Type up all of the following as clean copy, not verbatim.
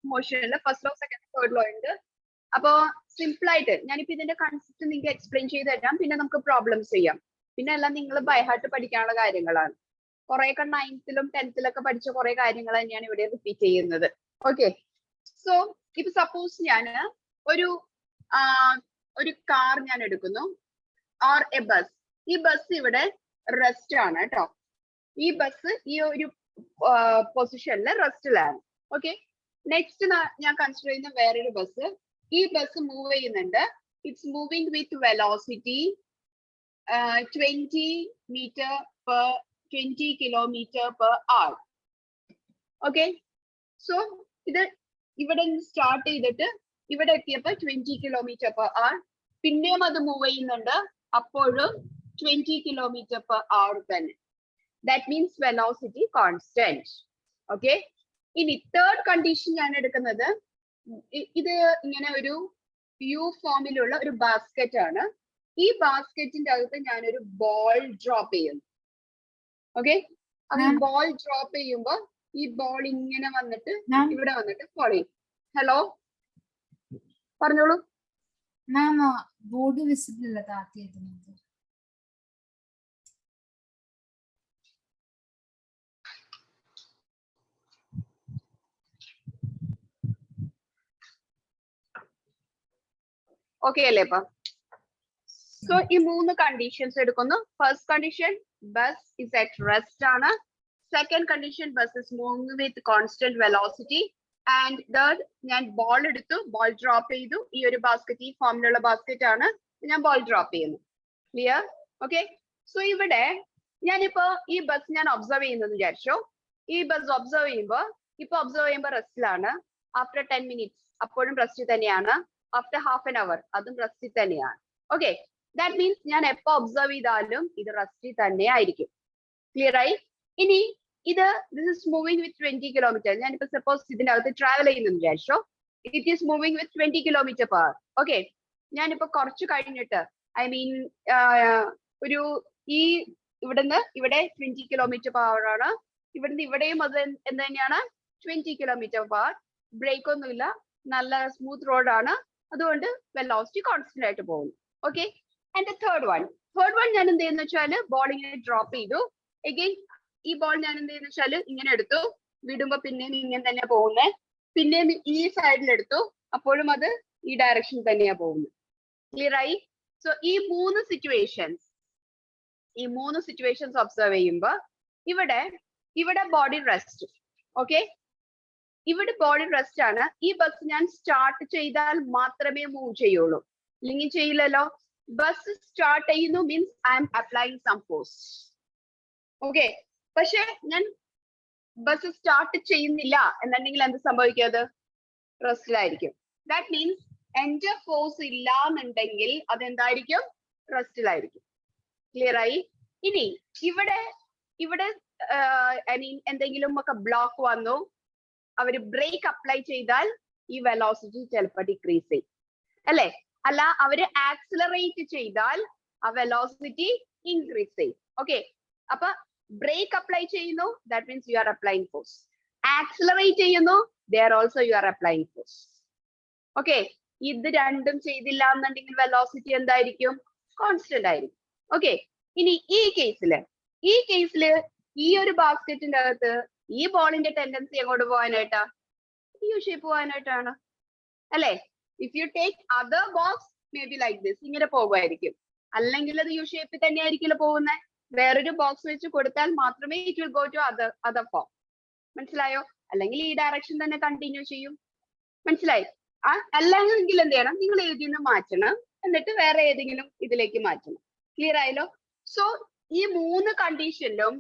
മോഷനിൽ first law second third law ഉണ്ട്. അപ്പോ simple ആയിട്ട് ഞാനിപ്പോ ഇതിന്റെ കൺസെപ്റ്റ് നിങ്ങൾക്ക് എക്സ്പ്ലെയിൻ ചെയ്ത് തരാം, പിന്നെ നമുക്ക് പ്രോബ്ലംസ് ചെയ്യാം. പിന്നെ എല്ലാം നിങ്ങൾ ബൈ ഹാർട്ട് പഠിക്കാനുള്ള കാര്യങ്ങളാണ്. കുറെയൊക്കെ 9th-ലും 10th-ലൊക്കെ പഠിച്ച കുറെ കാര്യങ്ങൾ തന്നെയാണ് ഇവിടെ റിപ്പീറ്റ് ചെയ്യുന്നത്. ഓക്കെ, സോ ഇപ്പൊ സപ്പോസ് ഞാൻ ഒരു കാർ ഞാൻ എടുക്കുന്നു, ഓർ എ ബസ്. ഈ ബസ് ഇവിടെ റെസ്റ്റ് ആണ് കേട്ടോ. ഈ ബസ് ഈ ഒരു പൊസിഷനിൽ റെസ്റ്റിലാണ്. ഓക്കെ, നെക്സ്റ്റ് ഞാൻ കൺസിഡർ ചെയ്യുന്ന വേറൊരു ബസ്. ഈ ബസ് മൂവ് ചെയ്യുന്നുണ്ട്. It's moving with velocity 20 kilometer per hour. Okay, so ഇത് ഇവിടെ സ്റ്റാർട്ട് ചെയ്തിട്ട് ഇവിടെ എത്തിയപ്പോ 20 kilometer per hour. പിന്നെയും അത് മൂവ് ചെയ്യുന്നുണ്ട്, അപ്പോഴും 20 kilometer per hour തന്നെ. That means velocity constant. Okay, ഇനി തേർഡ് കണ്ടീഷൻ ഞാൻ എടുക്കുന്നത്, ഇത് ഇങ്ങനെ ഒരു യു ഫോമിലുള്ള ഒരു ബാസ്കറ്റ് ആണ്. ഈ ബാസ്കറ്റിന്റെ അകത്ത് ഞാനൊരു ബോൾ ഡ്രോപ്പ് ചെയ്യുന്നു. ഓക്കെ, അപ്പൊ ഈ ബോൾ ഡ്രോപ്പ് ചെയ്യുമ്പോ ഈ ബോൾ ഇങ്ങനെ വന്നിട്ട് ഇവിടെ വന്നിട്ട് ഫോളോ ചെയ്യും. ഹലോ, പറഞ്ഞോളൂ മാം. ബോർഡ് വിസിബിൾ അല്ല താത്തിയത്. ഓക്കെ അല്ലേ? ഇപ്പൊ സോ ഈ 3 കണ്ടീഷൻസ് എടുക്കുന്നു. First condition bus is at rest ആണ്. Second condition bus is moving with constant velocity. And third ഞാൻ ബോൾ എടുത്തു, ബോൾ ഡ്രോപ്പ് ചെയ്തു. ഈ ഒരു ബാസ്കറ്റ്, ഈ ഫോമിലുള്ള ബാസ്കറ്റ് ആണ്, ഞാൻ ബോൾ ഡ്രോപ്പ് ചെയ്യുന്നു. ക്ലിയർ? ഓക്കെ, സോ ഇവിടെ ഞാനിപ്പോ ഈ ബസ് ഞാൻ ഒബ്സർവ് ചെയ്യുന്നത് വിചാരിച്ചോ. ഈ ബസ് ഒബ്സർവ് ചെയ്യുമ്പോൾ റെസ്റ്റിലാണ്. ആഫ്റ്റർ 10 minutes അപ്പോഴും റെസ്റ്റ് തന്നെയാണ്. ആഫ്റ്റർ ഹാഫ് ആൻ അവർ അതും റെസ്റ്റിൽ തന്നെയാണ്. ഓക്കെ, ദാറ്റ് മീൻസ് ഞാൻ എപ്പോ ഒബ്സർവ് ചെയ്താലും ഇത് റെസ്റ്റിൽ തന്നെ ആയിരിക്കും. ക്ലിയർ ആയി? ഇനി this is moving with 20 kilometer. ഞാനിപ്പോ സപ്പോസ് ഇതിനകത്ത് ട്രാവൽ ചെയ്യുന്നെന്ന് വിചാരിച്ചോ. It is moving with 20 kilometer per hour. Okay, ഞാനിപ്പോ കുറച്ച് കഴിഞ്ഞിട്ട് ഒരു ഈ ഇവിടുന്ന് ഇവിടെ 20 kilometer per hour ആണ്. ഇവിടുന്ന് ഇവിടെയും അത് എന്ത് തന്നെയാണ്, 20 kilometer per hour. ബ്രേക്ക് ഒന്നുമില്ല, നല്ല സ്മൂത്ത് റോഡാണ്, അതുകൊണ്ട് വെലോസിറ്റി കോൺസ്റ്റന്റ് ആയിട്ട് പോകുന്നു. ഓക്കെ, ആൻഡ് തേർഡ് വൺ ഞാൻ എന്ത് ചെയ്യുന്ന വെച്ചാൽ ബോൾ ഇങ്ങനെ ഡ്രോപ്പ് ചെയ്തു. എഗെയിൻ ഈ ബോൾ ഞാൻ എന്ത് ചെയ്യുന്ന വെച്ചാൽ ഇങ്ങനെ എടുത്തു, വിടുമ്പോ പിന്നെയും ഇങ്ങനെ തന്നെയാ പോകുന്നത്. പിന്നെയും ഈ സൈഡിൽ എടുത്തു, അപ്പോഴും അത് ഈ ഡയറക്ഷൻ തന്നെയാ പോകുന്നത്. ക്ലിയർ ആയി? സോ ഈ മൂന്ന് സിറ്റുവേഷൻസ് ഒബ്സർവ് ചെയ്യുമ്പോ ഇവിടെ ബോഡി റെസ്റ്റ്. ഓക്കെ, ഇവിടെ ബോഡി റെസ്റ്റ് ആണ്. ഈ ബസ് ഞാൻ സ്റ്റാർട്ട് ചെയ്താൽ മാത്രമേ മൂവ് ചെയ്യുള്ളൂ, അല്ലെങ്കിൽ ചെയ്യില്ലല്ലോ. ബസ് സ്റ്റാർട്ട് ചെയ്യുന്നു means I am applying some force. Okay, പക്ഷെ ഞാൻ ബസ് സ്റ്റാർട്ട് ചെയ്യുന്നില്ല എന്നുണ്ടെങ്കിൽ എന്ത് സംഭവിക്കാതെ റെസ്റ്റിലായിരിക്കും. ദാറ്റ് മീൻസ് എന്റെ ഫോഴ്സ് ഇല്ല എന്നുണ്ടെങ്കിൽ അതെന്തായിരിക്കും, റെസ്റ്റിലായിരിക്കും. ക്ലിയർ ആയി? ഇനി ഇവിടെ ഐ മീൻ എന്തെങ്കിലും ഒക്കെ ബ്ലോക്ക് വന്നു, അവര് ബ്രേക്ക് അപ്ലൈ ചെയ്താൽ ഈ വെലോസിറ്റി ചിലപ്പോൾ ഡിക്രീസ് ചെയ്യും അല്ലെ? അല്ല, അവര് ആക്സിലറേറ്റ് ചെയ്താൽ ആ വെലോസിറ്റി ഇൻക്രീസ് ചെയ്യും. ഓക്കെ, അപ്പൊ ബ്രേക്ക് അപ്ലൈ ചെയ്യുന്നു, that means you are applying force. Accelerate ചെയ്യുന്നു, there also you are applying force. Okay, ഇത് രണ്ടും ചെയ്തില്ല എന്നുണ്ടെങ്കിൽ വെലോസിറ്റി എന്തായിരിക്കും, കോൺസ്റ്റന്റ് ആയിരിക്കും. ഓക്കെ, ഇനി ഈ കേസില് ഈ ഒരു ബാസ്കറ്റിന്റെ അകത്ത് ഈ ബോളിന്റെ ടെൻഡൻസി എങ്ങോട്ട് പോകാനായിട്ടാ, യു ഷേപ്പ് പോകാനായിട്ടാണ് അല്ലെ? If you take other box may be like this, ഇങ്ങനെ പോകുമായിരിക്കും. അല്ലെങ്കിൽ അത് യു ഷേപ്പിൽ തന്നെ ആയിരിക്കില്ല പോകുന്നത്. വേറൊരു ബോക്സ് വെച്ച് കൊടുത്താൽ മാത്രമേ it will go to other form. മനസ്സിലായോ? അല്ലെങ്കിൽ ഈ ഡയറക്ഷൻ തന്നെ കണ്ടിന്യൂ ചെയ്യും. മനസ്സിലായി? അല്ലെങ്കിൽ എന്ത് ചെയ്യണം, നിങ്ങൾ ഇതിന്ന് മാറ്റണം, എന്നിട്ട് വേറെ ഏതെങ്കിലും ഇതിലേക്ക് മാറ്റണം. ക്ലിയർ ആയല്ലോ? സോ ഈ 3 കണ്ടീഷനിലും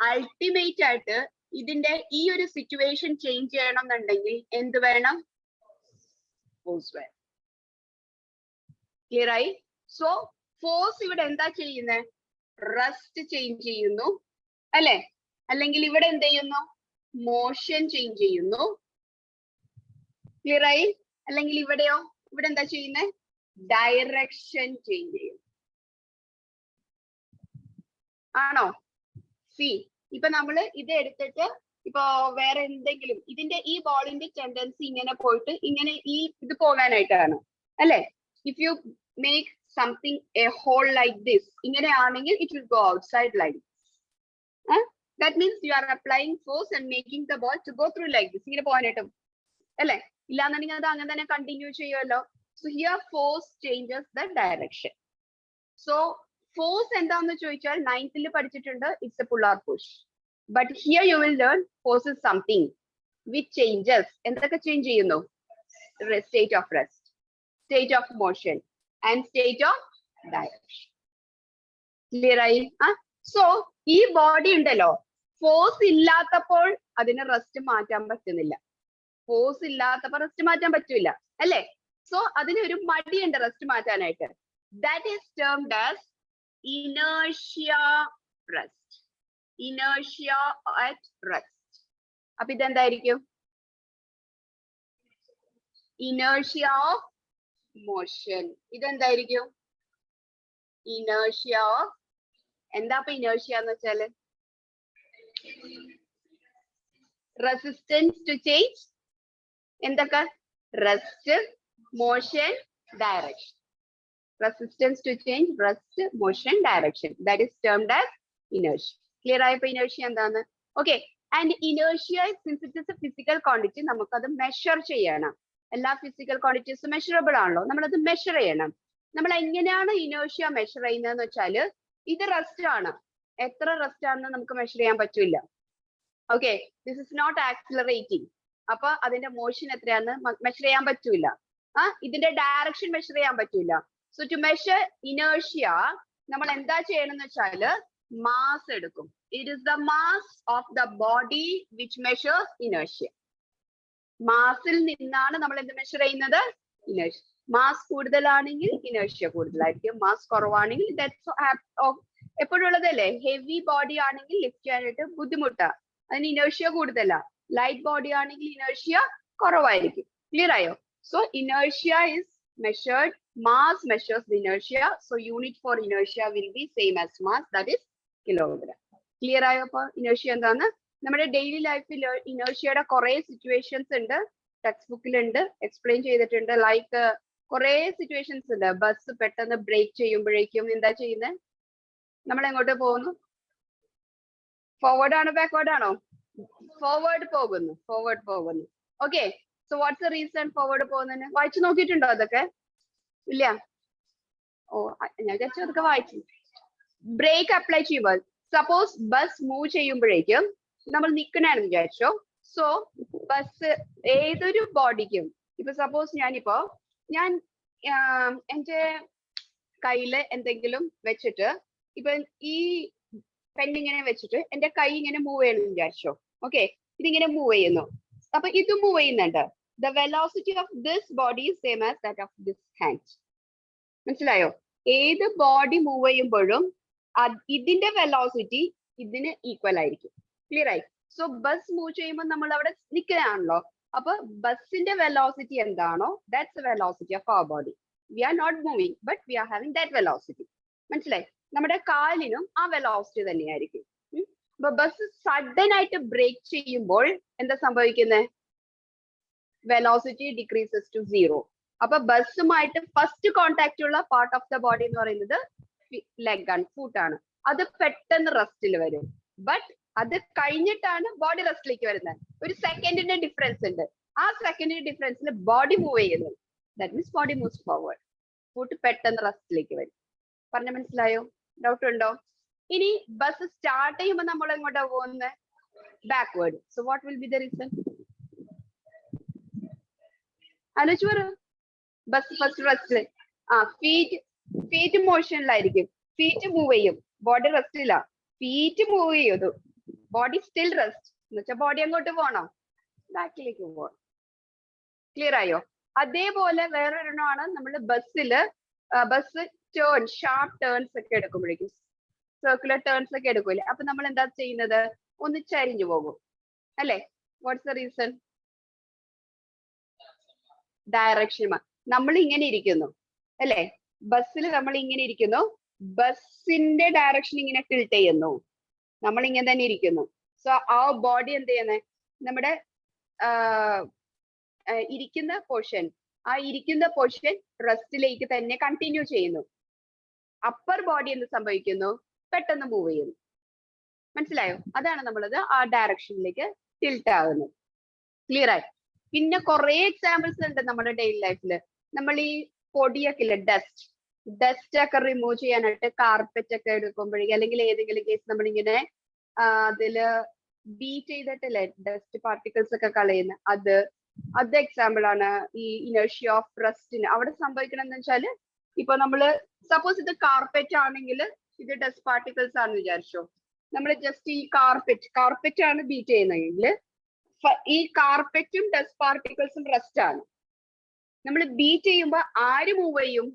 അൾട്ടിമേറ്റ് ആയിട്ട് ഇതിന്റെ ഈ ഒരു സിറ്റുവേഷൻ ചേഞ്ച് ചെയ്യണം എന്നുണ്ടെങ്കിൽ എന്ത് വേണം, ഫോഴ്സ് വേണം. ക്ലിയർ ആയി? സോ ഫോഴ്സ് ഇവിടെ എന്താ ചെയ്യുന്നത്, റെസ്റ്റ് ചേഞ്ച് ചെയ്യുന്നു അല്ലെ? അല്ലെങ്കിൽ ഇവിടെ എന്ത് ചെയ്യുന്നു, മോഷൻ ചേഞ്ച് ചെയ്യുന്നു. ക്ലിയർ ആയി? അല്ലെങ്കിൽ ഇവിടെയോ, ഇവിടെ എന്താ ചെയ്യുന്നത്, ഡയറക്ഷൻ ചേഞ്ച് ചെയ്യുന്നു. ആണോ? സി, ഇപ്പൊ നമ്മള് ഇത് എടുത്തിട്ട് ഇപ്പൊ വേറെ എന്തെങ്കിലും ഇതിന്റെ ഈ ബോളിന്റെ ടെൻഡൻസി ഇങ്ങനെ പോയിട്ട് ഇങ്ങനെ ഈ ഇത് പോകാനായിട്ടാണ് അല്ലെ. If you make something a hole like this ഇങ്ങനെയാണെങ്കിൽ it will go outside like that means you are applying force and making the ball to go through like this ഇങ്ങനെ പോകാനായിട്ടും അല്ലെ. ഇല്ലാന്നുണ്ടെങ്കിൽ അത് അങ്ങനെ തന്നെ കണ്ടിന്യൂ ചെയ്യുമല്ലോ. So here force changes the direction. So force എന്താന്ന് ചോദിച്ചാൽ 9th പഠിച്ചിട്ടുണ്ട്, it's a pull or push. But here you will learn force is something which changes. എന്തൊക്കെ ചേഞ്ച് ചെയ്യുന്നു? State of rest, state of motion and state of direction. Clear ആയി? So ഈ body ഉണ്ടല്ലോ, force ഇല്ലാത്തപ്പോൾ അതിന് rest മാറ്റാൻ പറ്റുന്നില്ല. Force ഇല്ലാത്തപ്പോൾ റെസ്റ്റ് മാറ്റാൻ പറ്റൂല അല്ലേ. സോ അതിനൊരു മടിയുണ്ട് റെസ്റ്റ് മാറ്റാനായിട്ട്. That is termed as inertia rest. Inertia at rest. അപ്പൊ ഇതെന്തായിരിക്കും? Inertia of motion. ഇതെന്തായിരിക്കും? ഇനേർഷ്യ ഓഫ് എന്താ ഇപ്പൊ ഇനേർഷ്യ എന്ന് വെച്ചാല്? Resistance to change. എന്തൊക്കെ? Rest, motion, direction. Resistance to change, rest, motion, direction. That is termed as inertia. Clear ആയപ്പോ inertia എന്താണ്? Okay. And inertia, since it is a physical quantity, നമുക്കത് measure ചെയ്യണം. എല്ലാ ഫിസിക്കൽ ക്വാണ്ടിറ്റീസും മെഷറബിൾ ആണല്ലോ, നമ്മളത് measure ചെയ്യണം. നമ്മൾ എങ്ങനെയാണ് inertia മെഷർ ചെയ്യുന്നതെന്ന് വെച്ചാല്, ഇത് റെസ്റ്റ് ആണ്. എത്ര റെസ്റ്റ് ആണെന്ന് നമുക്ക് മെഷർ ചെയ്യാൻ പറ്റില്ല. Okay, this is not accelerating. അപ്പൊ അതിന്റെ മോഷൻ എത്രയാന്ന് മെഷർ ചെയ്യാൻ പറ്റൂല. ഇതിന്റെ ഡയറക്ഷൻ മെഷർ ചെയ്യാൻ പറ്റൂല. So to measure inertia, നമ്മൾ എന്താ ചെയ്യണമെന്ന് വെച്ചാല് മാസ് എടുക്കും. It is the mass of the body which measures inertia. മാസിൽ നിന്നാണ് നമ്മൾ എന്ത് മെഷർ ചെയ്യുന്നത്? ഇനേർഷ്യ. മാസ് കൂടുതലാണെങ്കിൽ ഇനേർഷ്യ കൂടുതലായിരിക്കും, മാസ് കുറവാണെങ്കിൽ എപ്പോഴും ഉള്ളതല്ലേ. ഹെവി ബോഡി ആണെങ്കിൽ ലിഫ്റ്റ് ചെയ്യാനായിട്ട് ബുദ്ധിമുട്ടാ, അതിന് ഇനേർഷ്യ കൂടുതലാ. ലൈറ്റ് ബോഡി ആണെങ്കിൽ ഇനേർഷ്യ കുറവായിരിക്കും. ക്ലിയർ ആയോ? So inertia is measured, mass measures the inertia, so unit for inertia will be same as mass, that is kilogram. Clear ആയോ? അപ്പൊ inertia എന്താണ്? നമ്മുടെ ഡെയിലി ലൈഫിൽ ഇനേർഷ്യയുടെ കുറെ സിറ്റുവേഷൻസ് ഉണ്ട്, ടെക്സ്റ്റ് ബുക്കിലുണ്ട്, എക്സ്പ്ലെയിൻ ചെയ്തിട്ടുണ്ട്. ലൈക്ക് കുറെ സിറ്റുവേഷൻസ് ഉണ്ട്. ബസ് പെട്ടെന്ന് ബ്രേക്ക് ചെയ്യുമ്പോഴേക്കും എന്താ ചെയ്യുന്നത്? നമ്മൾ എങ്ങോട്ട് പോകുന്നു? ഫോർവേഡ് ആണോ ബാക്ക്വേർഡ് ആണോ? ഫോർവേഡ് പോകുന്നു. Okay, so what's the reason forward പോകുന്നതിന്? വായിച്ചു നോക്കിയിട്ടുണ്ടോ അതൊക്കെ? ഇല്ല. ഓ, ഞാൻ വിചാരിച്ചു അതൊക്കെ വായിച്ചു. ബ്രേക്ക് അപ്ലൈ ചെയ്യുമ്പോൾ സപ്പോസ് ബസ് മൂവ് ചെയ്യുമ്പോഴേക്കും നമ്മൾ നിൽക്കണമെന്ന് വിചാരിച്ചോ. സോ ബസ് ഏതൊരു ബോഡിക്കും, ഇപ്പൊ സപ്പോസ് ഞാൻ എന്റെ കയ്യില് എന്തെങ്കിലും വെച്ചിട്ട്, ഇപ്പൊ ഈ പെണ്ണിങ്ങനെ വെച്ചിട്ട് എന്റെ കൈ ഇങ്ങനെ മൂവ് ചെയ്യണമെന്ന് വിചാരിച്ചോ. ഓക്കെ, ഇതിങ്ങനെ മൂവ് ചെയ്യുന്നു. അപ്പൊ ഇത് മൂവ് ചെയ്യുന്നുണ്ട്. The velocity of this body is same as that of this hand. മനസ്സിലായോ? ഏത് ബോഡി മൂവ് ചെയ്യുമ്പോഴും ഇതിന്റെ വെലോസിറ്റി ഇതിന് ഈക്വൽ ആയിരിക്കും. ക്ലിയർ ആയി? സോ ബസ് മൂവ് ചെയ്യുമ്പോൾ നമ്മൾ അവിടെ നിൽക്കുകയാണല്ലോ. അപ്പൊ ബസിന്റെ വെലോസിറ്റി എന്താണോ, that's the velocity of our body. We are not moving, but we are having that velocity. മനസ്സിലായി? നമ്മുടെ കാലിനും ആ വെലോസിറ്റി തന്നെയായിരിക്കും. അപ്പൊ ബസ് സഡൻ ആയിട്ട് ബ്രേക്ക് ചെയ്യുമ്പോൾ എന്താ സംഭവിക്കുന്നത്? Velocity decreases to 0. അപ്പൊ ബസ്സുമായിട്ട് ഫസ്റ്റ് കോണ്ടാക്ട് ഉള്ള പാർട്ട് ഓഫ് ദ ബോഡി എന്ന് പറയുന്നത് ലെഗ് ആണ്, ഫുട്ട് ആണ്. അത് പെട്ടെന്ന് റെസ്റ്റിൽ വരും. ബട്ട് അത് കഴിഞ്ഞിട്ടാണ് ബോഡി റെസ്റ്റിലേക്ക് വരുന്നത്. ഒരു സെക്കൻഡിന്റെ ഡിഫറൻസ് ഉണ്ട്. ആ സെക്കൻഡിന്റെ ഡിഫറൻസിൽ ബോഡി മൂവ് ചെയ്യുന്നു. That means body moves forward. Foot പെട്ടെന്ന് റെസ്റ്റിലേക്ക് വരും. പറഞ്ഞ മനസ്സിലായോ? ഡൗട്ട് ഉണ്ടോ? ഇനി ബസ് സ്റ്റാർട്ട് ചെയ്യുമ്പോൾ നമ്മൾ എങ്ങോട്ടാ പോകുന്നത്? Backward. So what will be the reason? ആലോചിച്ച് പറ. ബസ് ഫസ്റ്റ് റെസ്റ്റ്, ഫീറ്റ് മോഷനിലായിരിക്കും. ഫീറ്റ് മൂവ് ചെയ്യും, ബോഡി റെസ്റ്റില്ല. ഫീറ്റ് മൂവ് ചെയ്തു, ബോഡി സ്റ്റിൽ റെസ്റ്റ്. എന്ന് വെച്ചാൽ ബോഡി അങ്ങോട്ട് പോകണം, ബാക്കിലേക്ക് പോകണം. ക്ലിയർ ആയോ? അതേപോലെ വേറൊരെണ്ണമാണ് നമ്മൾ ബസ് ടേൺ, ഷാർപ്പ് ടേൺസ് ഒക്കെ എടുക്കുമ്പോഴേക്കും, സർക്കുലർ ടേൺസ് ഒക്കെ എടുക്കൂലേ, അപ്പൊ നമ്മൾ എന്താ ചെയ്യുന്നത്? ഒന്ന് ചരിഞ്ഞു പോകും അല്ലെ? What's the reason? ഡയറക്ഷൻ. നമ്മൾ ഇങ്ങനെ ഇരിക്കുന്നു അല്ലെ? ബസ്സിൽ നമ്മൾ ഇങ്ങനെ ഇരിക്കുന്നു, ബസ്സിന്റെ ഡയറക്ഷൻ ഇങ്ങനെ ടിൽട്ട് ചെയ്യുന്നു, നമ്മൾ ഇങ്ങനെ തന്നെ ഇരിക്കുന്നു. സോ ആ ബോഡി എന്ത് ചെയ്യുന്നത്, നമ്മുടെ ഇരിക്കുന്ന പോർഷൻ, ആ ഇരിക്കുന്ന പോർഷൻ റെസ്റ്റിലേക്ക് തന്നെ കണ്ടിന്യൂ ചെയ്യുന്നു. അപ്പർ ബോഡി എന്ത് സംഭവിക്കുന്നു, പെട്ടെന്ന് മൂവ് ചെയ്യുന്നു. മനസ്സിലായോ? അതാണ് നമ്മളത് ആ ഡയറക്ഷനിലേക്ക് ടിൽറ്റ് ആകുന്നത്. ക്ലിയർ ആയി? പിന്നെ കുറെ എക്സാമ്പിൾസ് ഉണ്ട് നമ്മുടെ ഡെയിലി ലൈഫിൽ. നമ്മൾ ഈ പൊടിയൊക്കെ ഇല്ല, ഡസ്റ്റ് ഒക്കെ റിമൂവ് ചെയ്യാനായിട്ട് കാർപ്പറ്റ് ഒക്കെ എടുക്കുമ്പോഴേക്കും, അല്ലെങ്കിൽ ഏതെങ്കിലും കേസ് നമ്മളിങ്ങനെ അതില് ബീറ്റ് ചെയ്തിട്ടില്ലേ ഡസ്റ്റ് പാർട്ടിക്കിൾസ് ഒക്കെ കളയുന്ന, അത് എക്സാമ്പിൾ ആണ് ഈ ഇനേർഷ്യ ഓഫ് റെസ്റ്റിന്. അവിടെ സംഭവിക്കണമെന്ന് വെച്ചാല്, ഇപ്പൊ നമ്മള് സപ്പോസ് ഇത് കാർപ്പറ്റ് ആണെങ്കിൽ ഇത് ഡസ്റ്റ് പാർട്ടിക്കിൾസ് ആണെന്ന് വിചാരിച്ചോ, നമ്മൾ ജസ്റ്റ് ഈ കാർപ്പറ്റ് ആണ് ബീറ്റ് ചെയ്യുന്നതെങ്കിൽ ഈ കാർപ്പറ്റും ഡസ്റ്റ് പാർട്ടിക്കിൾസും റെസ്റ്റ് ആണ്. നമ്മൾ ബീറ്റ് ചെയ്യുമ്പോൾ ആര് മൂവ് ചെയ്യും,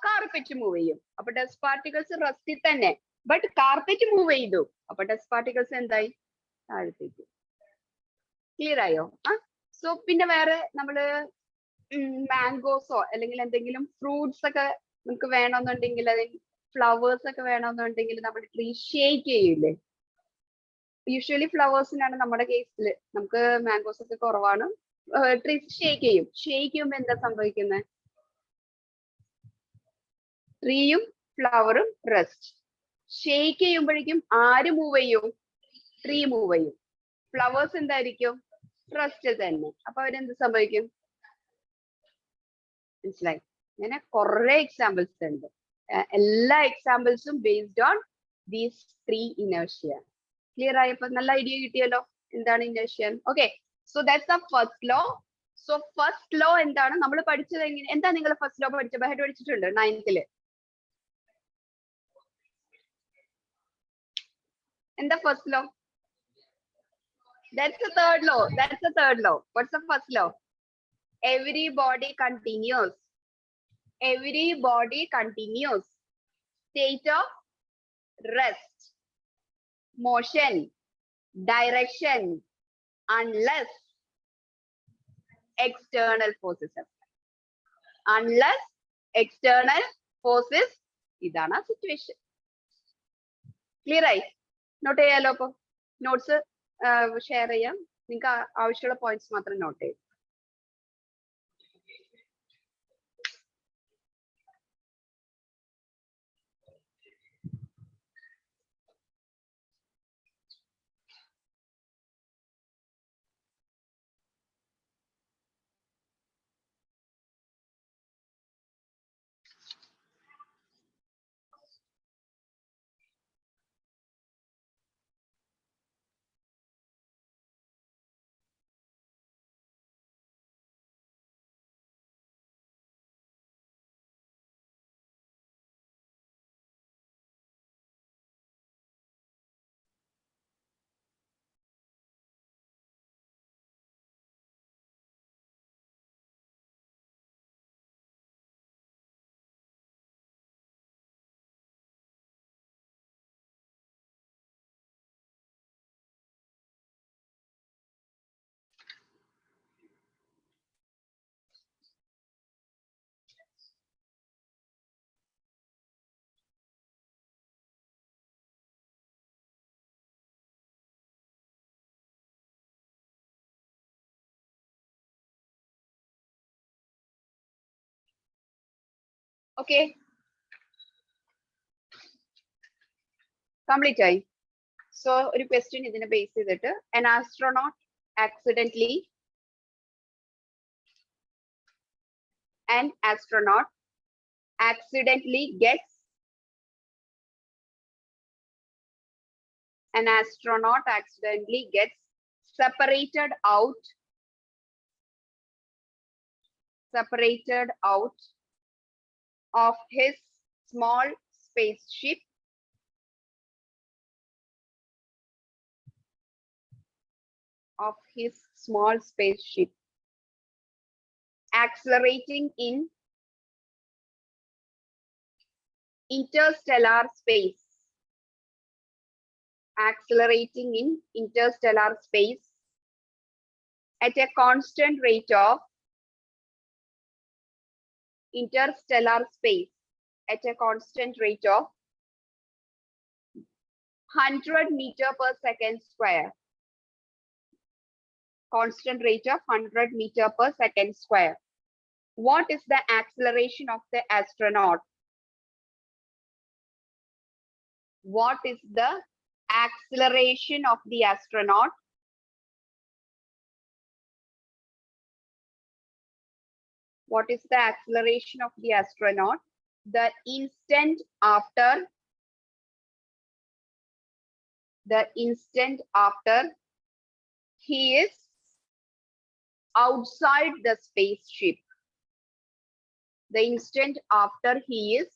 കാർപ്പറ്റ് മൂവ് ചെയ്യും. അപ്പൊ ഡസ്റ്റ് പാർട്ടിക്കിൾസ് റെസ്റ്റിൽ തന്നെ, ബട്ട് കാർപ്പറ്റ് മൂവ് ചെയ്തു, അപ്പൊ ഡസ്റ്റ് പാർട്ടിക്കിൾസ് എന്തായി, താഴത്തേക്ക്. ക്ലിയർ ആയോ? സോ പിന്നെ വേറെ നമ്മള് മാംഗോസോ അല്ലെങ്കിൽ എന്തെങ്കിലും ഫ്രൂട്ട്സ് ഒക്കെ നമുക്ക് വേണമെന്നുണ്ടെങ്കിൽ, അല്ലെങ്കിൽ ഫ്ലവേഴ്സ് ഒക്കെ വേണമെന്നുണ്ടെങ്കിൽ നമ്മൾ ട്രീ ഷേക്ക് ചെയ്യില്ലേ? യൂഷ്വലി ഫ്ലവേഴ്സിനാണ് നമ്മുടെ കേസിൽ, നമുക്ക് മാംഗോസ് ഒക്കെ കുറവാണ്. ട്രീ ഷേക്ക് ചെയ്യും. ഷേക്ക് ചെയ്യുമ്പോൾ എന്താ സംഭവിക്കുന്നത്, ട്രീയും ഫ്ലവറും റെസ്റ്റ്. ഷേക്ക് ചെയ്യുമ്പോഴേക്കും ആര് മൂവ് ചെയ്യും, ട്രീ മൂവ് ചെയ്യും. ഫ്ലവേഴ്സ് എന്തായിരിക്കും, റെസ്റ്റ് തന്നെ. അപ്പൊ അവരെന്ത് സംഭവിക്കും, മനസ്സിലായി? ഇങ്ങനെ കുറെ എക്സാമ്പിൾസ് ഉണ്ട്. എല്ലാ എക്സാമ്പിൾസും based on these 3 inertia. Clear ആയപ്പോ നല്ല ഐഡിയ കിട്ടിയല്ലോ എന്താണ് inertia. Okay, so that's the first law. So first law എന്താണ് നമ്മൾ പഠിച്ചത്, എങ്ങനെ, എന്താ നിങ്ങൾ ഫസ്റ്റ് ലോ പഠിച്ചത്? ബൈ ഹാർട്ട് പഠിച്ചിട്ടുണ്ട് 9th. എന്താ first law? That's the third law. That's the third law. What's the first law? Every body continues. Every body continues. State of rest, motion, direction, unless external forces apply. Unless external forces, idana situation. Clear ആയി? Not ചെയ്യാലോ? അപ്പൊ notes share ചെയ്യാം. നിങ്ങൾക്ക് ആവശ്യമുള്ള points മാത്രം not ചെയ്യും. Okay, complete ആയി. So ഒരു ക്വസ്റ്റ്യൻ ഇതിനെ ബേസ് ചെയ്തിട്ട്, an astronaut accidentally gets separated out of his small spaceship accelerating in interstellar space at a constant rate of 100 meters per second square. constant rate of 100 meter per second square. What is the acceleration of the astronaut? What is the acceleration of the astronaut? What is the acceleration of the astronaut the instant after he is outside the spaceship? The instant after he is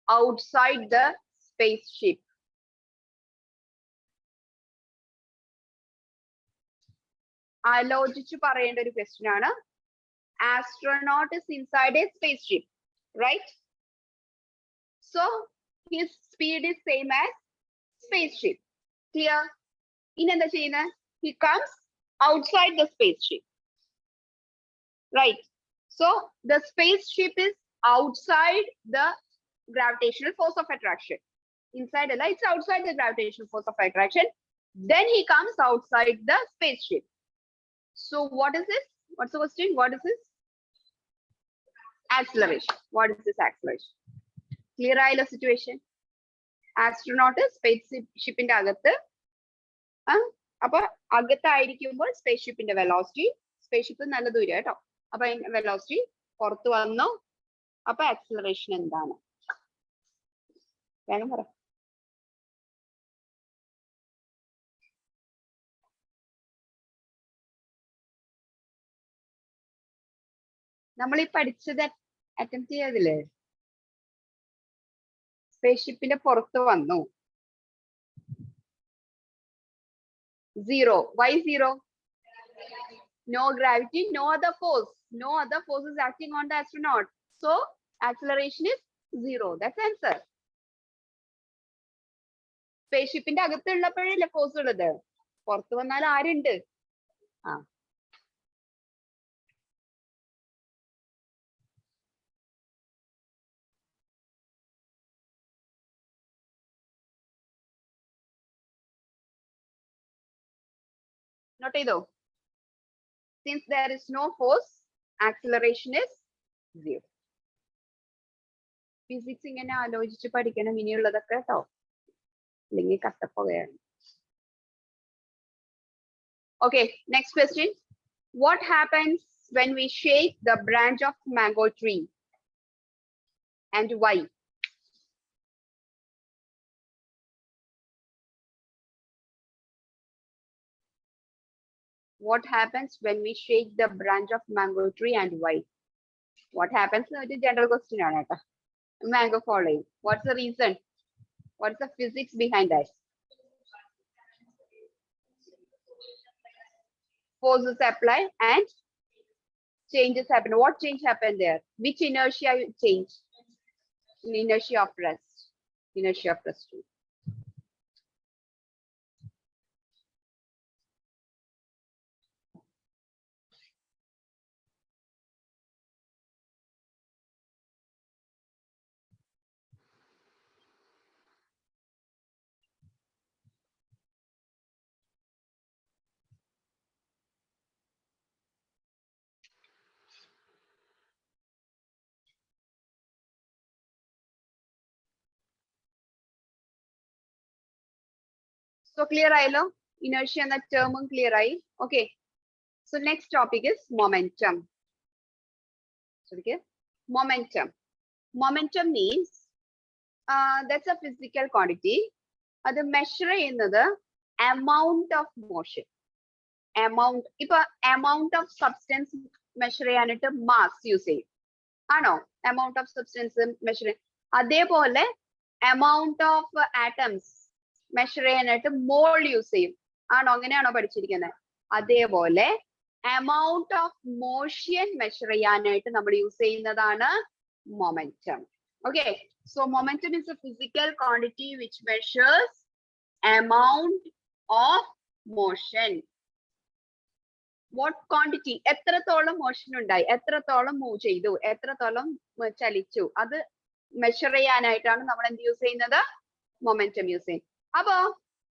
outside the spaceship. ആലോചിച്ച് പറയേണ്ട ഒരു question ആണ്. Astronaut is inside a spaceship, right? So his speed is same as spaceship. Clear? In എന്താ ചെയ്യുന്നത്? He comes outside the spaceship, right? So the spaceship is outside the gravitational force of attraction. Inside the light, it's outside the gravitational force of attraction. Then he comes outside the spaceship. So what is this? What's the question? What is this? Acceleration. What is this acceleration? Clear ആയല്ലോ situation? Astronaut spaceship ന്റെ അകത്ത് അപ്പൊ അകത്തായിരിക്കുമ്പോൾ സ്പേസ്ഷിപ്പിന്റെ velocity, spaceship നല്ല ദൂരം കേട്ടോ, അപ്പൊ velocity പുറത്തു വന്നു. അപ്പൊ ആക്സിലറേഷൻ എന്താണ്? വേഗം പറ. നമ്മൾ ഈ പഠിച്ചത് അറ്റംപ്റ്റ് ചെയ്തതില്ലേ? സ്പേസ്ഷിപ്പിന്റെ പുറത്ത് വന്നു. Zero. Why zero? No gravity, no other force. No other force is acting on the astronaut. So acceleration is zero. That's answer. സ്പേസ്ഷിപ്പിന്റെ അകത്തുള്ളപ്പോഴല്ലേ ഫോഴ്സ് ഉള്ളത്, പുറത്തു വന്നാൽ ആരുണ്ട്? നോട്ട് ചെയ്തോ? Since there is no force, acceleration is zero. Physics ഇങ്ങനെ ആലോചിച്ച് പഠിക്കണം ഇനിയുള്ളതൊക്കെ കേട്ടോ, അല്ലെങ്കിൽ കട്ടപ്പോകയാണ്. Okay, next question. What happens when we shake the branch of mango tree and why? What happens when we shake the branch of mango tree and why? What happens? It's a general question. Mango falling. What's the reason? What's the physics behind that? Forces apply and changes happen. What change happened there? Which inertia change? Inertia of rest. Inertia of rest. So clear ആയല്ലോ? Inertia എന്ന term clear ആയി. Okay. So next topic is momentum. Momentum. Momentum means that's a physical quantity. അത് measure ചെയ്യുന്നത് amount of motion. Amount. ഇപ്പൊ amount of substance measure ചെയ്യാനായിട്ട് mass use ചെയ്യും. ആണോ? Amount of substance measure. അതേപോലെ amount of atoms measure ചെയ്യാനായിട്ട് മോൾ use ചെയ്യും. ആണോ? അങ്ങനെയാണോ പഠിച്ചിരിക്കുന്നത്? അതേപോലെ amount of motion മെഷർ ചെയ്യാനായിട്ട് നമ്മൾ യൂസ് ചെയ്യുന്നതാണ് momentum. Okay, so momentum is a physical quantity which measures amount of motion. What quantity? എത്രത്തോളം മോഷൻ ഉണ്ടായി, എത്രത്തോളം മൂവ് ചെയ്തു, എത്രത്തോളം ചലിച്ചു, അത് മെഷർ ചെയ്യാനായിട്ടാണ് നമ്മൾ എന്ത് യൂസ് ചെയ്യുന്നത്? മൊമെന്റം യൂസ് ചെയ്യും. അപ്പൊ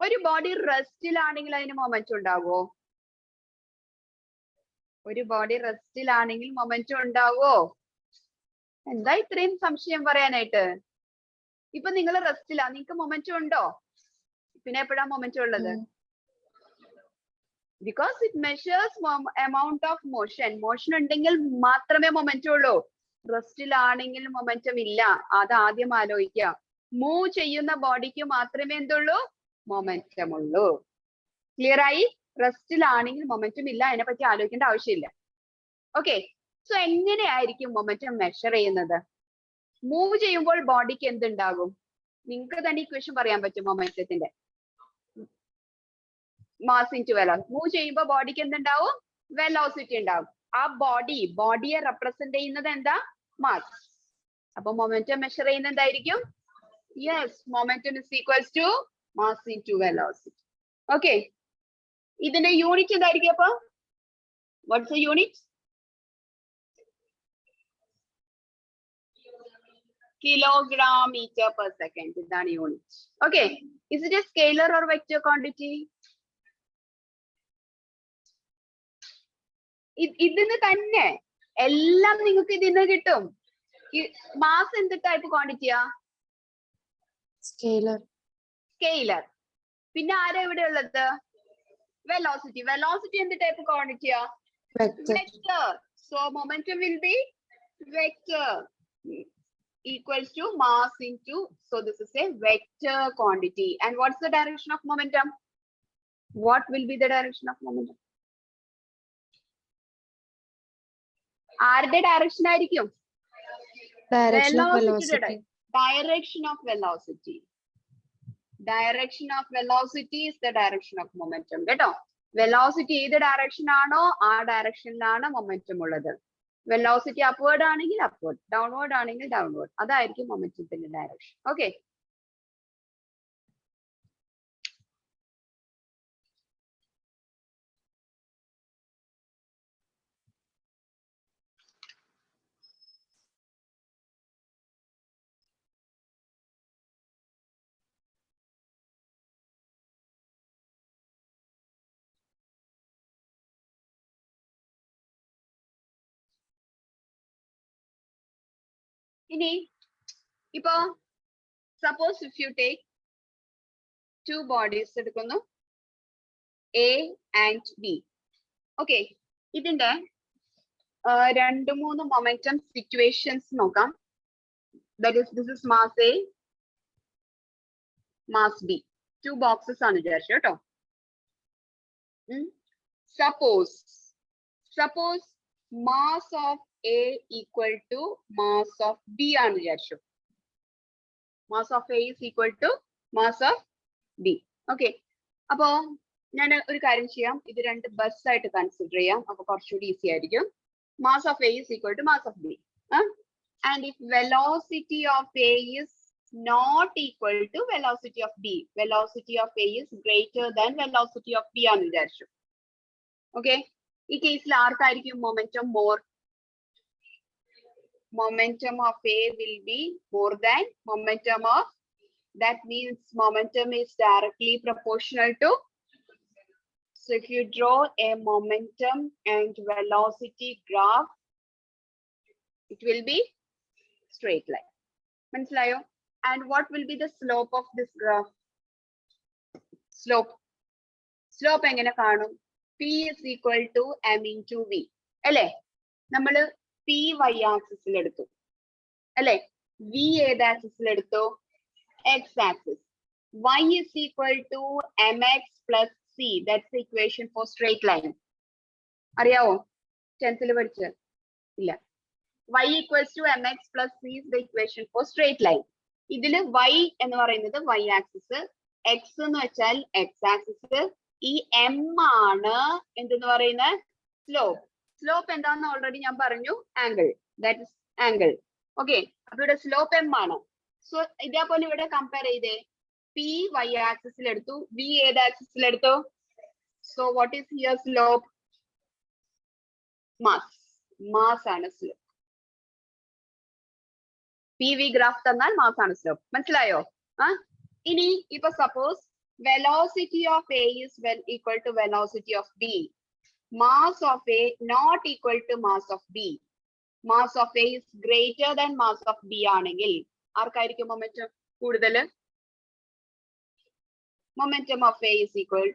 ഒരു ബോഡി റെസ്റ്റിലാണെങ്കിൽ അതിന് മൊമെന്റം ഉണ്ടാകുമോ? ഒരു ബോഡി റെസ്റ്റിലാണെങ്കിൽ മൊമെന്റം ഉണ്ടാവോ? എന്താ ഇത്രയും സംശയം പറയാനായിട്ട്? ഇപ്പൊ നിങ്ങൾ റെസ്റ്റിലാ, നിങ്ങൾക്ക് മൊമെന്റം ഉണ്ടോ? പിന്നെ എപ്പോഴാ മൊമെന്റം ഉള്ളത്? Because it measures amount of motion. Motion ഉണ്ടെങ്കിൽ മാത്രമേ മൊമെന്റം ഉള്ളൂ. റെസ്റ്റിലാണെങ്കിൽ മൊമെന്റം ഇല്ല. അത് ആദ്യം ആലോചിക്കുക. മൂവ് ചെയ്യുന്ന ബോഡിക്ക് മാത്രമേ എന്തുള്ളൂ? മൊമെന്റം ഉള്ളൂ. ക്ലിയർ ആയി? റെസ്റ്റിലാണെങ്കിൽ മൊമെന്റം ഇല്ല, അതിനെ പറ്റി ആലോചിക്കേണ്ട ആവശ്യമില്ല. ഓക്കെ, സോ എങ്ങനെയായിരിക്കും മൊമെന്റം മെഷർ ചെയ്യുന്നത്? മൂവ് ചെയ്യുമ്പോൾ ബോഡിക്ക് എന്തുണ്ടാകും? നിങ്ങൾക്ക് തന്നെ ഇക്വേഷൻ പറയാൻ പറ്റും മൊമെന്റത്തിന്റെ. Mass into velocity. മൂവ് ചെയ്യുമ്പോൾ ബോഡിക്ക് എന്തുണ്ടാവും? വെലോസിറ്റി ഉണ്ടാവും. ആ ബോഡിയെ റെപ്രസെന്റ് ചെയ്യുന്നത് എന്താ? മാസ്. അപ്പൊ മൊമെന്റം മെഷർ ചെയ്യുന്നത് എന്തായിരിക്കും? Yes, momentum is equals to mass into velocity. Okay, ഇതിന്റെ യൂണിറ്റ് എന്തായിരിക്കും അപ്പൊ? What's the unit? Kilogram meter per second. ഇതാണ് unit. Okay, is it a scalar or vector quantity? ഇതിന് തന്നെ എല്ലാം നിങ്ങൾക്ക് ഇതിന്ന് കിട്ടും. മാസ് എന്ത് ടൈപ്പ് ക്വാണ്ടിറ്റിയാ? സ്കെയിലർ. സ്കെയിലർ. പിന്നെ ആരാ ഇവിടെ ഉള്ളത്? വെലോസിറ്റി. വെലോസിറ്റി എന്ത് ടൈപ്പ് ക്വാണ്ടിറ്റിയാ? Vector. So momentum will be vector equals to mass into, so this is a vector quantity. And what's the direction of momentum? What will be the direction of momentum? ആരുടെ direction ആയിരിക്കും? Direction of velocity. Direction of velocity. Direction of velocity is the direction of momentum. കേട്ടോ, velocity ഏത് direction ആണോ ആ ഡയറക്ഷനിലാണ് momentum ഉള്ളത്. Velocity upward ആണെങ്കിൽ upward, downward ആണെങ്കിൽ ഡൗൺവേർഡ്. അതായിരിക്കും മൊമെന്റത്തിന്റെ ഡയറക്ഷൻ. ഓക്കെ, ഇനി ഇപ്പൊ suppose if you take two bodies എടുക്കുന്നു, എ ആൻഡ് ബി. ഓക്കെ, ഇതിന്റെ 2-3 മൊമെന്റം സിറ്റുവേഷൻസ് നോക്കാം. That is, this is mass A, mass B. 2 boxes ആണ് വിചാരിച്ചു കേട്ടോ. Suppose mass of A equal to mass of B ആണ് വിചാരിച്ചു. Mass of A is equal to mass of B. Okay, അപ്പോ ഞാൻ ഒരു കാര്യം ചെയ്യാം, ഇത് 2 ബസ് ആയിട്ട് കൺസിഡർ ചെയ്യാം. അപ്പൊ കുറച്ചുകൂടി ഈസി ആയിരിക്കും. Mass of A is equal to mass of B. And if velocity of A is not equal to velocity of b, velocity of a is greater than velocity of b ആണ് വിചാരിച്ചു. Okay, ഈ കേസിൽ ആർക്കായിരിക്കും momentum more? Momentum of A will be more than momentum of, that means momentum is directly proportional to. So if you draw a momentum and velocity graph, it will be straight line. മനസ്സിലായോ? And what will be the slope of this graph? Slope എങ്ങനെ കാണും? P is equal to m into v. അല്ലേ? നമ്മള് P y ആക്സിസിൽ എടുത്തു അല്ലെ, V ഏത് ആക്സിസിൽ എടുത്തു? X axis. Y is equal to mx plus c. That's the equation for straight line. അറിയാവോ? 10th പഠിച്ച ഇല്ല. Y equals to mx plus c is the equation for straight line. ഇതില് y എന്ന് പറയുന്നത് y ആക്സിസ്, x എന്ന് വെച്ചാൽ x axis, ഈ m ആണ് എന്തെന്ന് പറയുന്നത്? സ്ലോപ്പ്. സ്ലോപ്പ് എന്താണെന്ന് ഓൾറെഡി ഞാൻ പറഞ്ഞു, angle. That is angle. Okay, അപ്പൊ ഇവിടെ സ്ലോപ്പ് m ആണ്. സോ ഇതേപോലെ ഇവിടെ കമ്പയർ ചെയ്തേ, P y ആക്സിസിൽ എടുത്തു, V ഏത് ആക്സിസിൽ എടുത്തു? So what is here slope? Mass ആണ് സ്ലോപ്പ്. പി വി ഗ്രാഫ് തന്നാൽ മാസ് ആണ് സ്ലോപ്പ്. മനസ്സിലായോ? ഇനി ഇപ്പൊ suppose velocity of A is equal to velocity of B. mass of A not equal to mass of B. Mass of A is greater than mass of B ആണെങ്കിൽ ആർക്കായിരിക്കും momentum കൂടുതൽ? Momentum of A is equal,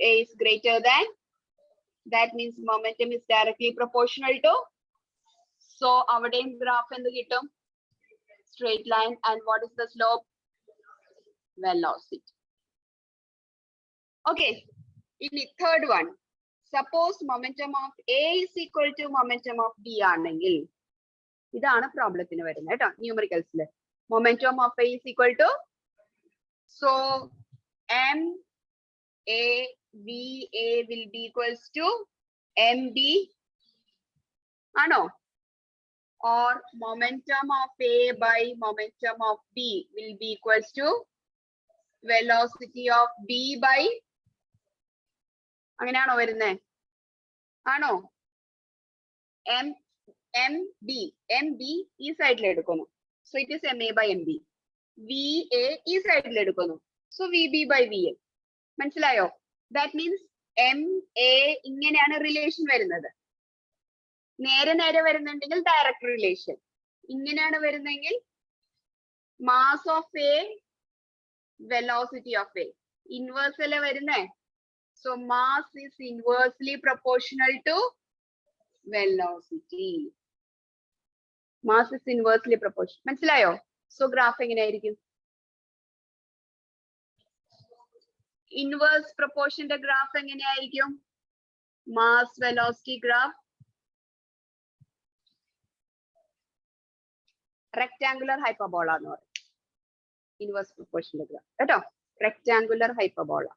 A is greater than, that means momentum is directly proportional to, so അവിടെയും graph എന്ത് കിട്ടും? Straight line. And what is the slope? Velocity. Okay, in the third one, suppose momentum of A is equal to momentum of B ആണെങ്കിൽ ഇതാണ് പ്രോബ്ലത്തിന് വരുന്നത് കേട്ടോ ന്യൂമറിക്കൽസിൽ. Momentum of A is equal to, so MAVA will be equals to MB ആണോ? Or momentum of A by momentum of B will be equals to velocity of B by, അങ്ങനെയാണോ വരുന്നേ? ആണോ? MB ഈ സൈഡിൽ എടുക്കുന്നു, so it is MA by MB. VA ഈ സൈഡിൽ എടുക്കുന്നു, so VB by VA. മനസ്സിലായോ? That means MA ഇങ്ങനെയാണ് റിലേഷൻ വരുന്നത്. നേരെ നേരെ വരുന്നുണ്ടെങ്കിൽ ഡയറക്റ്റ് റിലേഷൻ. ഇങ്ങനെയാണ് വരുന്നെങ്കിൽ mass of A velocity of A. Inverse അല്ലേ വരുന്നേ? So mass is inversely proportional to velocity. Mass is inversely proportion. മനസ്സിലായോ? സോ ഗ്രാഫ് എങ്ങനെയായിരിക്കും? ഇൻവേഴ്സ് പ്രൊപ്പോർഷന്റെ ഗ്രാഫ് എങ്ങനെയായിരിക്കും? Mass velocity graph rectangular hyperbola എന്ന് പറയും. ഇൻവേഴ്സ് പ്രൊപ്പോർഷണൽ ഗ്രാഫ് കേട്ടോ, rectangular hyperbola.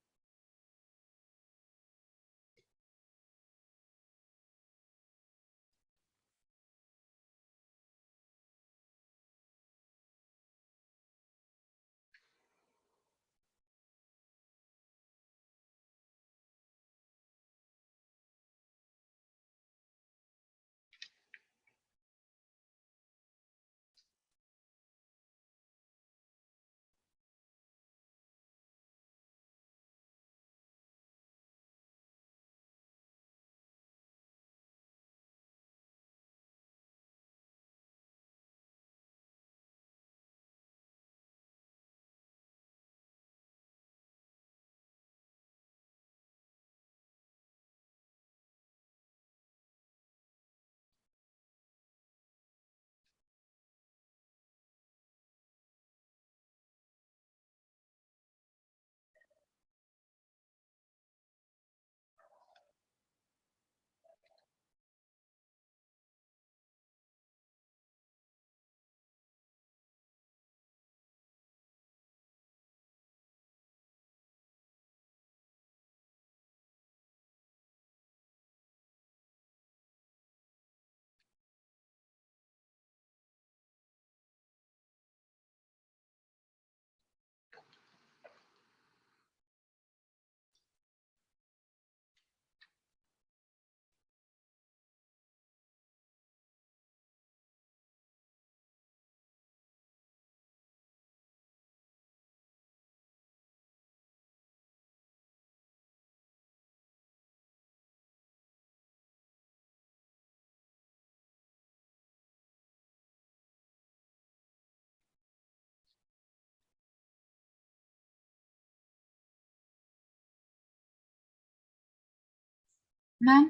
മാം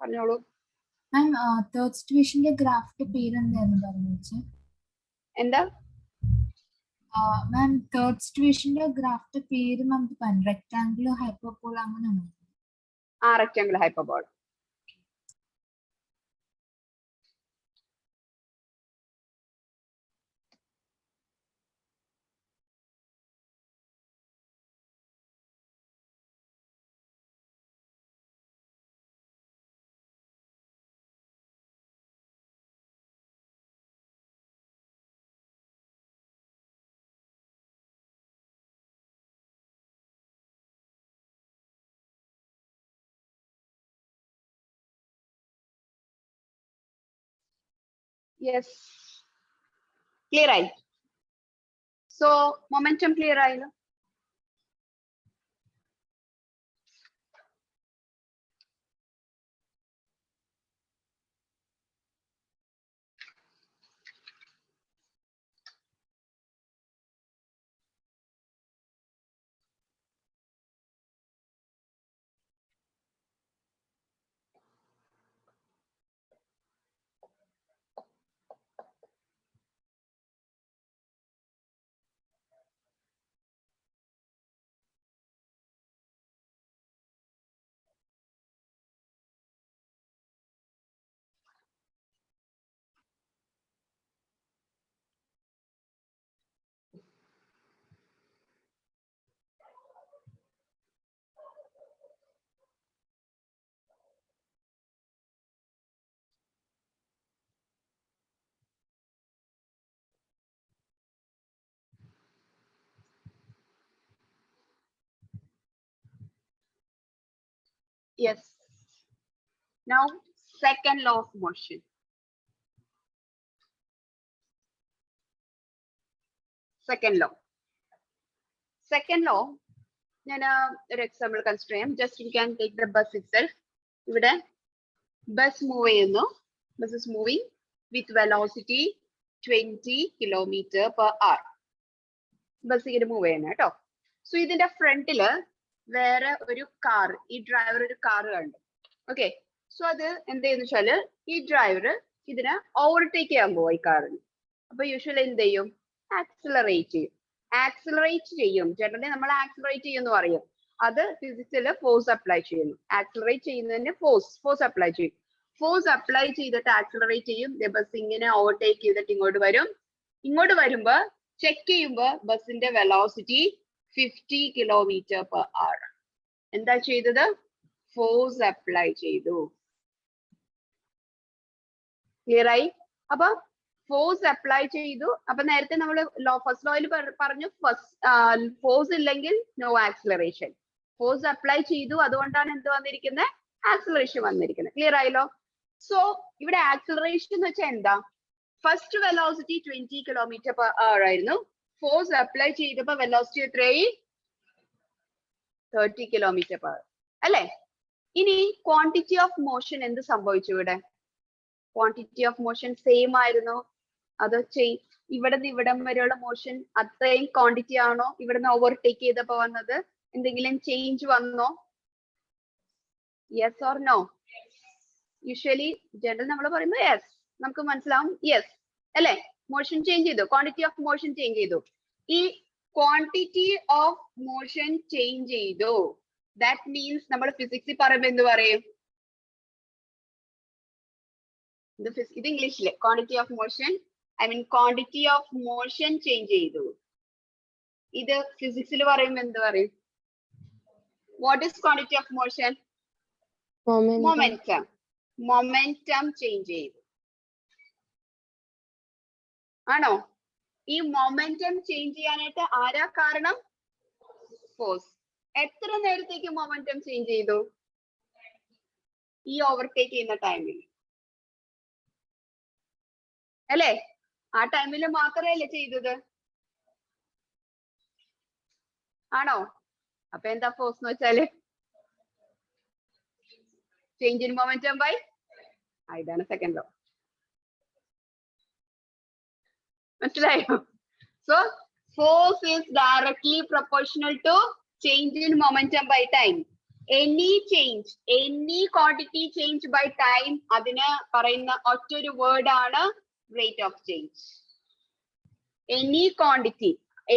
പറഞ്ഞോളൂ. മാം തേർഡ് സിറ്റുവേഷന്റെ ഗ്രാഫിന്റെ പേര് എന്തായിരുന്നു പറഞ്ഞു വെച്ചാൽ? എന്താ മാം തേർഡ് സിറ്റുവേഷന്റെ ഗ്രാഫിന്റെ പേര് നമുക്ക് പറഞ്ഞു, റെക്ടാംഗുലർ ഹൈപ്പർബോള അങ്ങനെയാണോ? ആ, റെക്ടാംഗുലർ ഹൈപ്പർബോള. യെസ്, ക്ലിയർ ആയി. സോ മൊമെന്റം ക്ലിയർ ആയല്ലോ. Yes. Now, second law of motion. Second law. Second law, ഞാൻ ഒരു എക്സാമ്പിൾ കൺസിഡർ ചെയ്യാം. Just you can take the bus itself. ഇവിടെ ബസ് മൂവ് ചെയ്യുന്നു. Bus is moving with velocity 20 km/h. Bus ഇങ്ങനെ move ചെയ്യുന്നത് കേട്ടോ. So ഇതിന്റെ ഫ്രണ്ടില് വേറെ ഒരു കാർ, ഈ ഡ്രൈവർ ഒരു കാർ കണ്ടു. ഓക്കെ, സോ അത് എന്ത് ചെയ്യുന്ന വെച്ചാല് ഈ ഡ്രൈവർ ഇതിനെ ഓവർടേക്ക് ചെയ്യാൻ പോവാ ഈ കാറിന്. അപ്പൊ യൂഷ്വലി എന്ത് ചെയ്യും? ആക്സിലറേറ്റ് ചെയ്യും. ആക്സിലറേറ്റ് ചെയ്യും, ജനറലി നമ്മൾ ആക്സിലറേറ്റ് ചെയ്യുമെന്ന് പറയും. അത് ഫിസിക്സിൽ ഫോഴ്സ് അപ്ലൈ ചെയ്യുന്നു. ആക്സിലറേറ്റ് ചെയ്യുന്നതിന് ഫോഴ്സ് അപ്ലൈ ചെയ്യും. ഫോഴ്സ് അപ്ലൈ ചെയ്തിട്ട് ആക്സിലറേറ്റ് ചെയ്യും. ബസ് ഇങ്ങനെ ഓവർടേക്ക് ചെയ്തിട്ട് ഇങ്ങോട്ട് വരും. ഇങ്ങോട്ട് വരുമ്പോ ചെക്ക് ചെയ്യുമ്പോ ബസിന്റെ വെലോസിറ്റി 50 km/h. എന്താ ചെയ്തത്? ഫോഴ്സ് അപ്ലൈ ചെയ്തു. ക്ലിയർ ആയി? അപ്പൊ ഫോഴ്സ് അപ്ലൈ ചെയ്തു. അപ്പൊ നേരത്തെ നമ്മൾ ഫസ്റ്റ് ലോയിൽ പറഞ്ഞു ഫോഴ്സ് ഇല്ലെങ്കിൽ നോ ആക്സിലറേഷൻ. ഫോഴ്സ് അപ്ലൈ ചെയ്തു, അതുകൊണ്ടാണ് എന്ത് വന്നിരിക്കുന്നത്? ആക്സിലറേഷൻ വന്നിരിക്കുന്നത്. ക്ലിയർ ആയല്ലോ? സോ ഇവിടെ ആക്സിലറേഷൻ എന്ന് വെച്ചാൽ എന്താ? ഫസ്റ്റ് വെലോസിറ്റി 20 km/h ആയിരുന്നു. ഫോഴ്സ് അപ്ലൈ ചെയ്തപ്പോ വെലോസിറ്റി എത്രയായി? 30 km/h അല്ലെ? ഇനി ക്വാണ്ടിറ്റി ഓഫ് മോഷൻ എന്ത് സംഭവിച്ചു ഇവിടെ? ക്വാണ്ടിറ്റി ഓഫ് മോഷൻ സെയിം ആയിരുന്നു. അത് ഇവിടെ നിന്ന് ഇവിടം വരെയുള്ള മോഷൻ അത്രയും ക്വാണ്ടിറ്റി ആണോ ഇവിടുന്ന് ഓവർടേക്ക് ചെയ്തപ്പോ വന്നത്? എന്തെങ്കിലും ചേഞ്ച് വന്നോ? Yes or no? Usually general നമ്മൾ പറയുമ്പോൾ യെസ്, നമുക്ക് മനസ്സിലാവും യെസ് അല്ലെ? മോഷൻ ചേഞ്ച് ചെയ്തു, ക്വാണ്ടിറ്റി ഓഫ് മോഷൻ ചേഞ്ച് ചെയ്തു. ഈ ക്വാണ്ടിറ്റി ഓഫ് മോഷൻ ചേഞ്ച് ചെയ്തു, ദാറ്റ് മീൻസ് നമ്മൾ ഫിസിക്സിൽ പറയുമ്പോൾ എന്ത് പറയും? ഇത് ഇംഗ്ലീഷില് quantity of motion, quantity of motion change ചെയ്തു. ഇത് ഫിസിക്സിൽ പറയുമ്പോൾ എന്ത് പറയും? What is quantity of motion? Momentum. Momentum change ചെയ്തു. ആണോ? ഈ മൊമെന്റം ചേഞ്ച് ചെയ്യാനായിട്ട് ആരാ കാരണം? ഫോഴ്സ്. എത്ര നേരത്തേക്ക് മൊമെന്റം ചേഞ്ച് ചെയ്തു? ഈ ഓവർടേക്ക് ചെയ്യുന്ന ടൈമിൽ അല്ലേ? ആ ടൈമിൽ മാത്രമല്ലേ ചെയ്തത്? ആണോ? അപ്പൊ എന്താ ഫോഴ്സ് എന്ന് വെച്ചാല് ചേഞ്ച് ഇൻ മൊമെന്റം ബൈ, ഇതാണ് സെക്കൻഡ് ലോ. മനസ്സിലായോ? So force is directly proportional to change in momentum by time. Any change, any quantity change by time, അതിന് പറയുന്ന ഒറ്റൊരു വേർഡ് ആണ് rate of change. Any quantity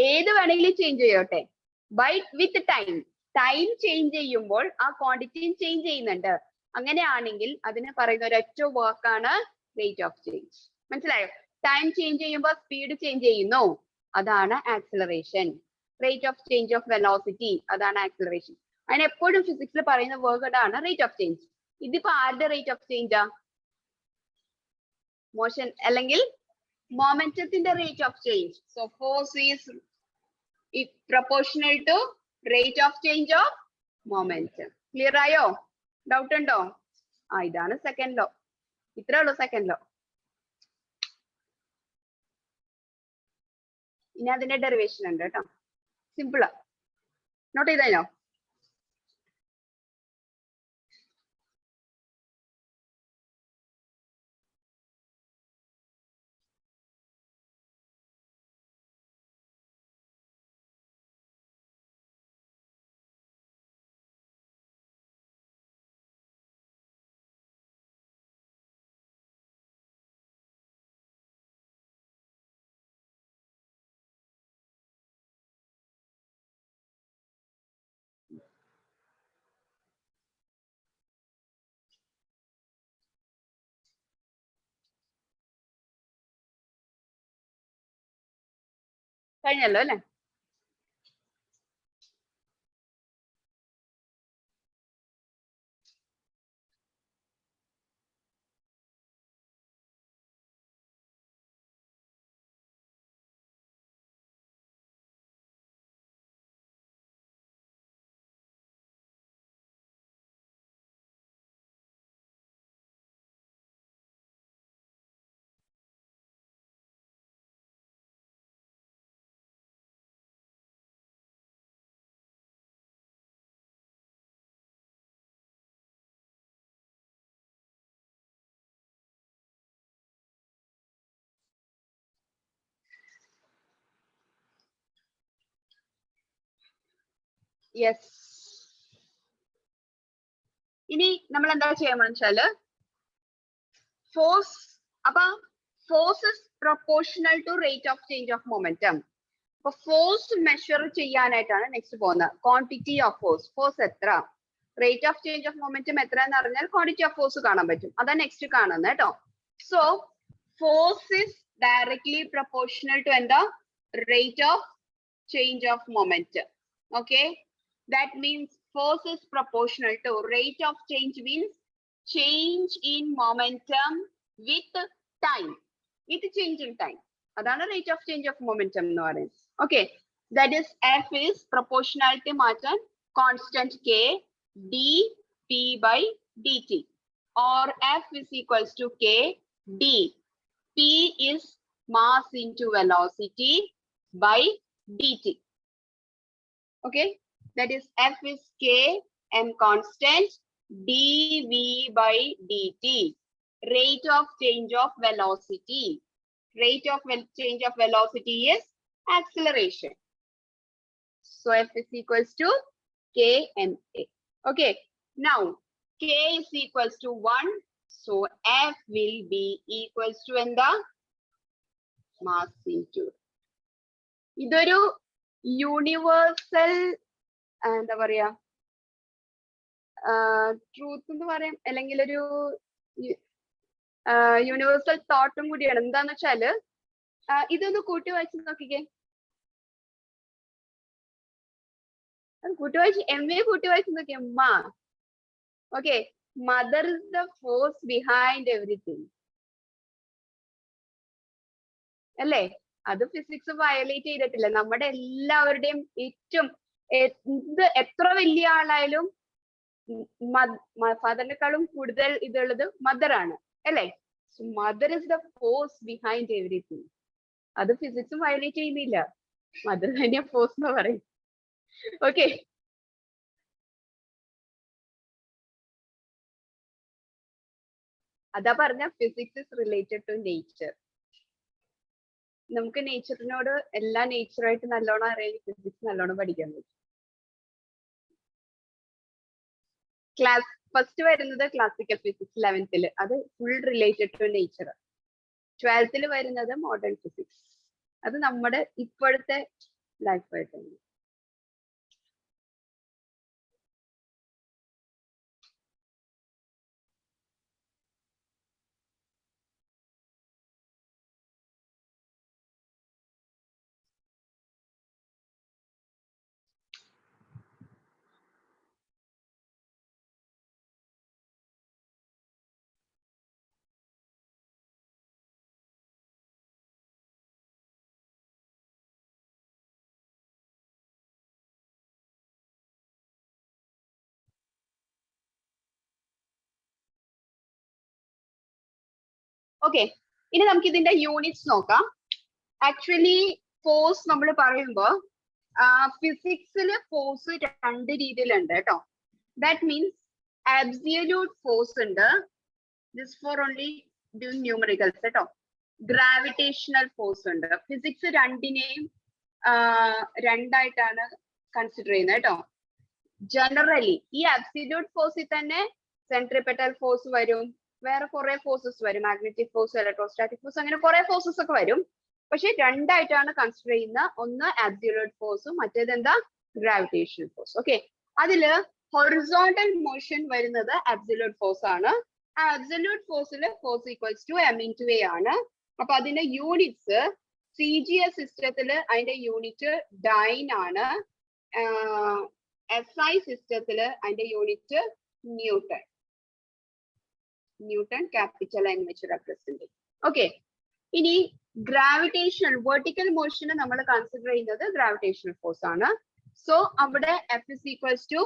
ഏത് വേണമെങ്കിലും ചേഞ്ച് ചെയ്യോട്ടെ, by with time. Time change ചെയ്യുമ്പോൾ ആ ക്വാണ്ടിറ്റിയും ചേഞ്ച് ചെയ്യുന്നുണ്ട്. അങ്ങനെയാണെങ്കിൽ അതിന് പറയുന്ന ഒരൊറ്റ വാക്കാണ് റേറ്റ് ഓഫ് ചേഞ്ച്. മനസ്സിലായോ? ടൈം ചേഞ്ച് ചെയ്യുമ്പോൾ സ്പീഡ് ചേഞ്ച് ചെയ്യുന്നു, അതാണ് acceleration. Rate of change of velocity, അതാണ് ആക്സിലറേഷൻ. അതിന് എപ്പോഴും ഫിസിക്സിൽ പറയുന്ന വേർഡ് ആണ് റേറ്റ് ഓഫ് ചേഞ്ച്. ഇതിപ്പോ ആരുടെ റേറ്റ് ഓഫ് ചേഞ്ചാ? മോഷൻ അല്ലെങ്കിൽ മൊമെന്റത്തിന്റെ rate of change. So force is proportional to rate of change of momentum. Clear ആയോ? ഡൗട്ട് ഉണ്ടോ? ഇതാണ് സെക്കൻഡ് ലോ. ഇത്രേ ഉള്ളൂ സെക്കൻഡ് ലോ. ഇനി അതിന്റെ ഡെറിവേഷൻ ഉണ്ട് കേട്ടോ. സിമ്പിളാ. നോട്ട് ചെയ്തോ? കഴിഞ്ഞല്ലോ അല്ലെ? യെസ്. ഇനി നമ്മൾ എന്താ ചെയ്യാന്ന് വെച്ചാല് ഫോഴ്സ്, അപ്പൊ force is proportional to rate of change of momentum. അപ്പൊ ഫോഴ്സ് മെഷർ ചെയ്യാനായിട്ടാണ് നെക്സ്റ്റ് പോകുന്നത്. ക്വാണ്ടിറ്റി ഓഫ് ഫോഴ്സ്, ഫോഴ്സ് എത്ര, rate of change of momentum എത്ര എന്ന് അറിഞ്ഞാൽ ക്വാണ്ടിറ്റി ഓഫ് ഫോഴ്സ് കാണാൻ പറ്റും. അതാണ് നെക്സ്റ്റ് കാണുന്നത് കേട്ടോ. So force is directly proportional to എന്താ, rate of change of momentum. Okay, that means force is proportional to rate of change, means change in momentum with time, with change in time. Adana rate of change of momentum എന്ന് പറയുന്നത്. Okay, that is F is proportionality മാറ്റാൻ constant K dP by dt, or F is equals to K d. P is mass into velocity by dt. Okay, that is F is K m constant dV by dt, rate of change of velocity. Rate of change of velocity is acceleration. So F is equals to Kma. Okay, now K is equals to 1, so F will be equals to എന്താ, mass into. ഇതൊരു universal എന്താ പറയാ, truth എന്ന് പറയാം, അല്ലെങ്കിൽ ഒരു universal തോട്ടും കൂടിയാണ്. എന്താന്ന് വെച്ചാല് ഇതൊന്ന് കൂട്ടി വായിച്ച് നോക്കിക്കേ. കൂട്ടി വായിച്ച് MA കൂട്ടി വായിച്ച് നോക്കിയേ. Okay, mother is the force behind everything അല്ലേ? അത് ഫിസിക്സ് വയലേറ്റ് ചെയ്തിട്ടില്ല. നമ്മുടെ എല്ലാവരുടെയും ഏറ്റവും എത്ര വലിയ ആളായാലും ഫാദറിനെക്കാളും കൂടുതൽ ഇതുള്ളത് മദർ ആണ് അല്ലേ? Mother is the force behind everything. അത് ഫിസിക്സും വയലേറ്റ് ചെയ്യുന്നില്ല. മദർ തന്നെയാ ഫോഴ്സ് എന്ന് പറയും. ഓക്കെ, അതാ പറഞ്ഞ physics is related to nature. നമുക്ക് നേച്ചറിനോട് എല്ലാ നേച്ചറായിട്ട് നല്ലോണം അറിയാൻ ഫിസിക്സ് നല്ലോണം പഠിക്കാൻ പറ്റും. ക്ലാസ് ഫസ്റ്റ് വരുന്നത് ക്ലാസിക്കൽ ഫിസിക്സ് 11th, അത് full related to nature. 12th വരുന്നത് മോഡേൺ ഫിസിക്സ്, അത് നമ്മുടെ ഇപ്പോഴത്തെ ലൈഫായിട്ടാണ്. ഓക്കെ, ഇനി നമുക്ക് ഇതിന്റെ യൂണിറ്റ്സ് നോക്കാം. ആക്ച്വലി ഫോഴ്സ് നമ്മൾ പറയുമ്പോൾ ഫിസിക്സിൽ ഫോഴ്സ് 2 രീതിയിലുണ്ട് കേട്ടോ. ദാറ്റ് മീൻസ് അബ്സല്യൂട്ട് ഫോഴ്സ് ഉണ്ട്, this four only doing numericals കേട്ടോ. ഗ്രാവിറ്റേഷണൽ ഫോഴ്സ് ഉണ്ട്. ഫിസിക്സ് രണ്ടിനെയും രണ്ടായിട്ടാണ് കൺസിഡർ ചെയ്യുന്നത് കേട്ടോ. ജനറലി ഈ അബ്സല്യൂട്ട് ഫോഴ്സിൽ തന്നെ സെൻട്രിപെറ്റൽ ഫോഴ്സ് വരും, വേറെ കുറെ ഫോഴ്സസ് വരും, മാഗ്നറ്റിക് ഫോഴ്സ്, ഇലക്ട്രോസ്റ്റാറ്റിക് ഫോഴ്സ്, അങ്ങനെ കുറെ ഫോഴ്സസ് ഒക്കെ വരും. പക്ഷെ രണ്ടായിട്ടാണ് കൺസിഡർ ചെയ്യുന്ന, ഒന്ന് അബ്സല്യൂട്ട് ഫോഴ്സും മറ്റേത് എന്താ, ഗ്രാവിറ്റേഷണൽ ഫോഴ്സ്. ഓക്കെ, അതില് ഹൊറിസോണ്ടൽ മോഷൻ വരുന്നത് അബ്സല്യൂട്ട് ഫോഴ്സ് ആണ്. ആ അബ്സല്യൂട്ട് ഫോഴ്സിൽ force equals to m into a ആണ്. അപ്പൊ അതിന്റെ യൂണിറ്റ്സ് CGS സിസ്റ്റത്തില് അതിന്റെ യൂണിറ്റ് ഡൈൻ ആണ്, SI സിസ്റ്റത്തില് അതിന്റെ unit newton. Newton capital N വെച്ച് റെപ്രസെന്റ് ചെയ്യും. ഓക്കെ, ഇനി ഗ്രാവിറ്റേഷണൽ വെർട്ടിക്കൽ മോഷന് നമ്മൾ കൺസിഡർ ചെയ്യുന്നത് ഗ്രാവിറ്റേഷണൽ ഫോഴ്സ് ആണ്. സോ അവിടെ F is equals to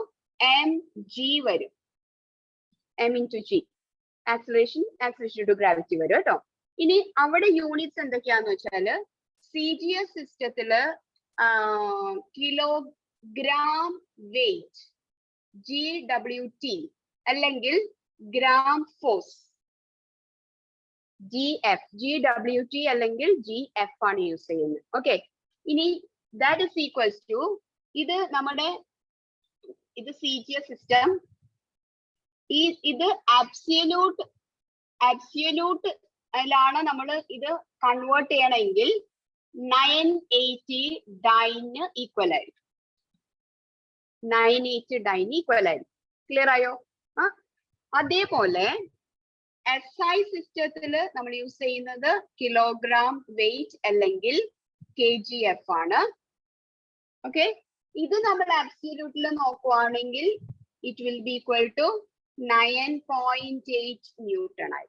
mg വരും, m into g. Acceleration due gravity വരും കേട്ടോ. ഇനി അവിടെ യൂണിറ്റ്സ് എന്തൊക്കെയാന്ന് വെച്ചാല് CGS സിസ്റ്റത്തില് കിലോഗ്രാം വെയിറ്റ് GWT അല്ലെങ്കിൽ ഗ്രാം ഫോഴ്സ് GWT അല്ലെങ്കിൽ GF ആണ് യൂസ് ചെയ്യുന്നത്. ഓക്കെ, ഇനി ദാറ്റ് ഇസ് ഈക്വൽസ് ടു, ഇത് നമ്മുടെ ഇത് CGS സിസ്റ്റം. ഇത് absolute ലാണ് നമ്മൾ ഇത് കൺവേർട്ട് ചെയ്യണമെങ്കിൽ 980 ഡൈന് ഈക്വൽ ആയിരിക്കും. 980 ഡൈന് ഈക്വൽ ആയിരിക്കും. ക്ലിയർ ആയോ? അതേപോലെ SI സിസ്റ്റത്തിൽ നമ്മൾ യൂസ് ചെയ്യുന്നത് കിലോഗ്രാം വെയിറ്റ് അല്ലെങ്കിൽ KGF ആണ്. ഓക്കെ, ഇത് നമ്മൾ അബ്സല്യൂട്ടിൽ നോക്കുവാണെങ്കിൽ it will be equal to 9.8 newton ആയി.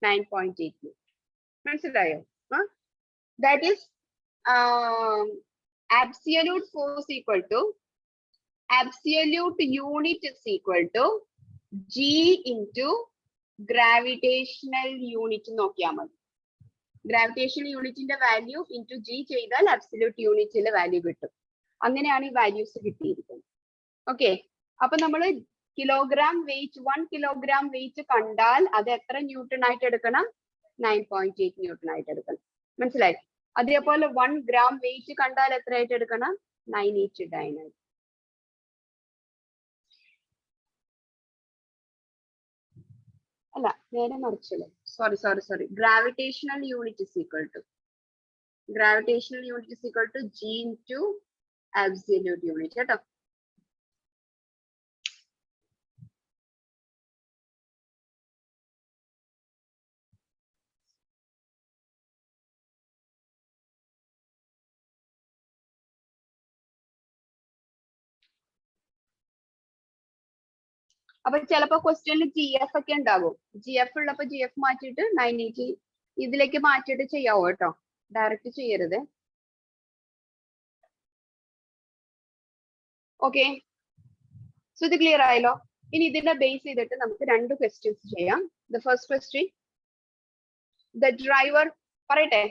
9.8 ന്യൂട്ടൺ. മനസ്സിലായോ? That is absolute force equal to absolute unit is equal to G into gravitational unit നോക്കിയാൽ മതി. ഗ്രാവിറ്റേഷണൽ യൂണിറ്റിന്റെ വാല്യൂ ഇൻറ്റു G ചെയ്താൽ അബ്സല്യൂട്ട് യൂണിറ്റിലെ വാല്യൂ കിട്ടും. അങ്ങനെയാണ് ഈ വാല്യൂസ് കിട്ടിയിരിക്കുന്നത്. ഓക്കെ, അപ്പൊ നമ്മൾ കിലോഗ്രാം വെയിറ്റ് 1 കിലോഗ്രാം വെയിറ്റ് കണ്ടാൽ അത് എത്ര ന്യൂട്ടൺ ആയിട്ട് എടുക്കണം? 9.8 ന്യൂട്ടൺ ആയിട്ട് എടുക്കണം. മനസ്സിലായി? അതേപോലെ 1 ഗ്രാം വെയിറ്റ് കണ്ടാൽ എത്ര ആയിട്ട് എടുക്കണം? 980 ഡൈൻ ആയിട്ട്. അല്ല, നേരെ മറിച്ചല്ലേ. Sorry. Gravitational unit is equal to G into absolute unit. കേട്ടോ? അപ്പൊ ചിലപ്പോ ക്വസ്റ്റ്യനിൽ GF ഒക്കെ ഉണ്ടാകും. GF ഉള്ളപ്പോ GF മാറ്റിയിട്ട് 980 ഇതിലേക്ക് മാറ്റിയിട്ട് ചെയ്യാവോ കേട്ടോ, ഡയറക്റ്റ് ചെയ്യരുത്. ഓക്കെ, സോ ഇത് ക്ലിയർ ആയല്ലോ. ഇനി ഇതിനെ ബേസ് ചെയ്തിട്ട് നമുക്ക് 2 ക്വസ്റ്റ്യൻസ് ചെയ്യാം. The first question, the driver പറയട്ടെ.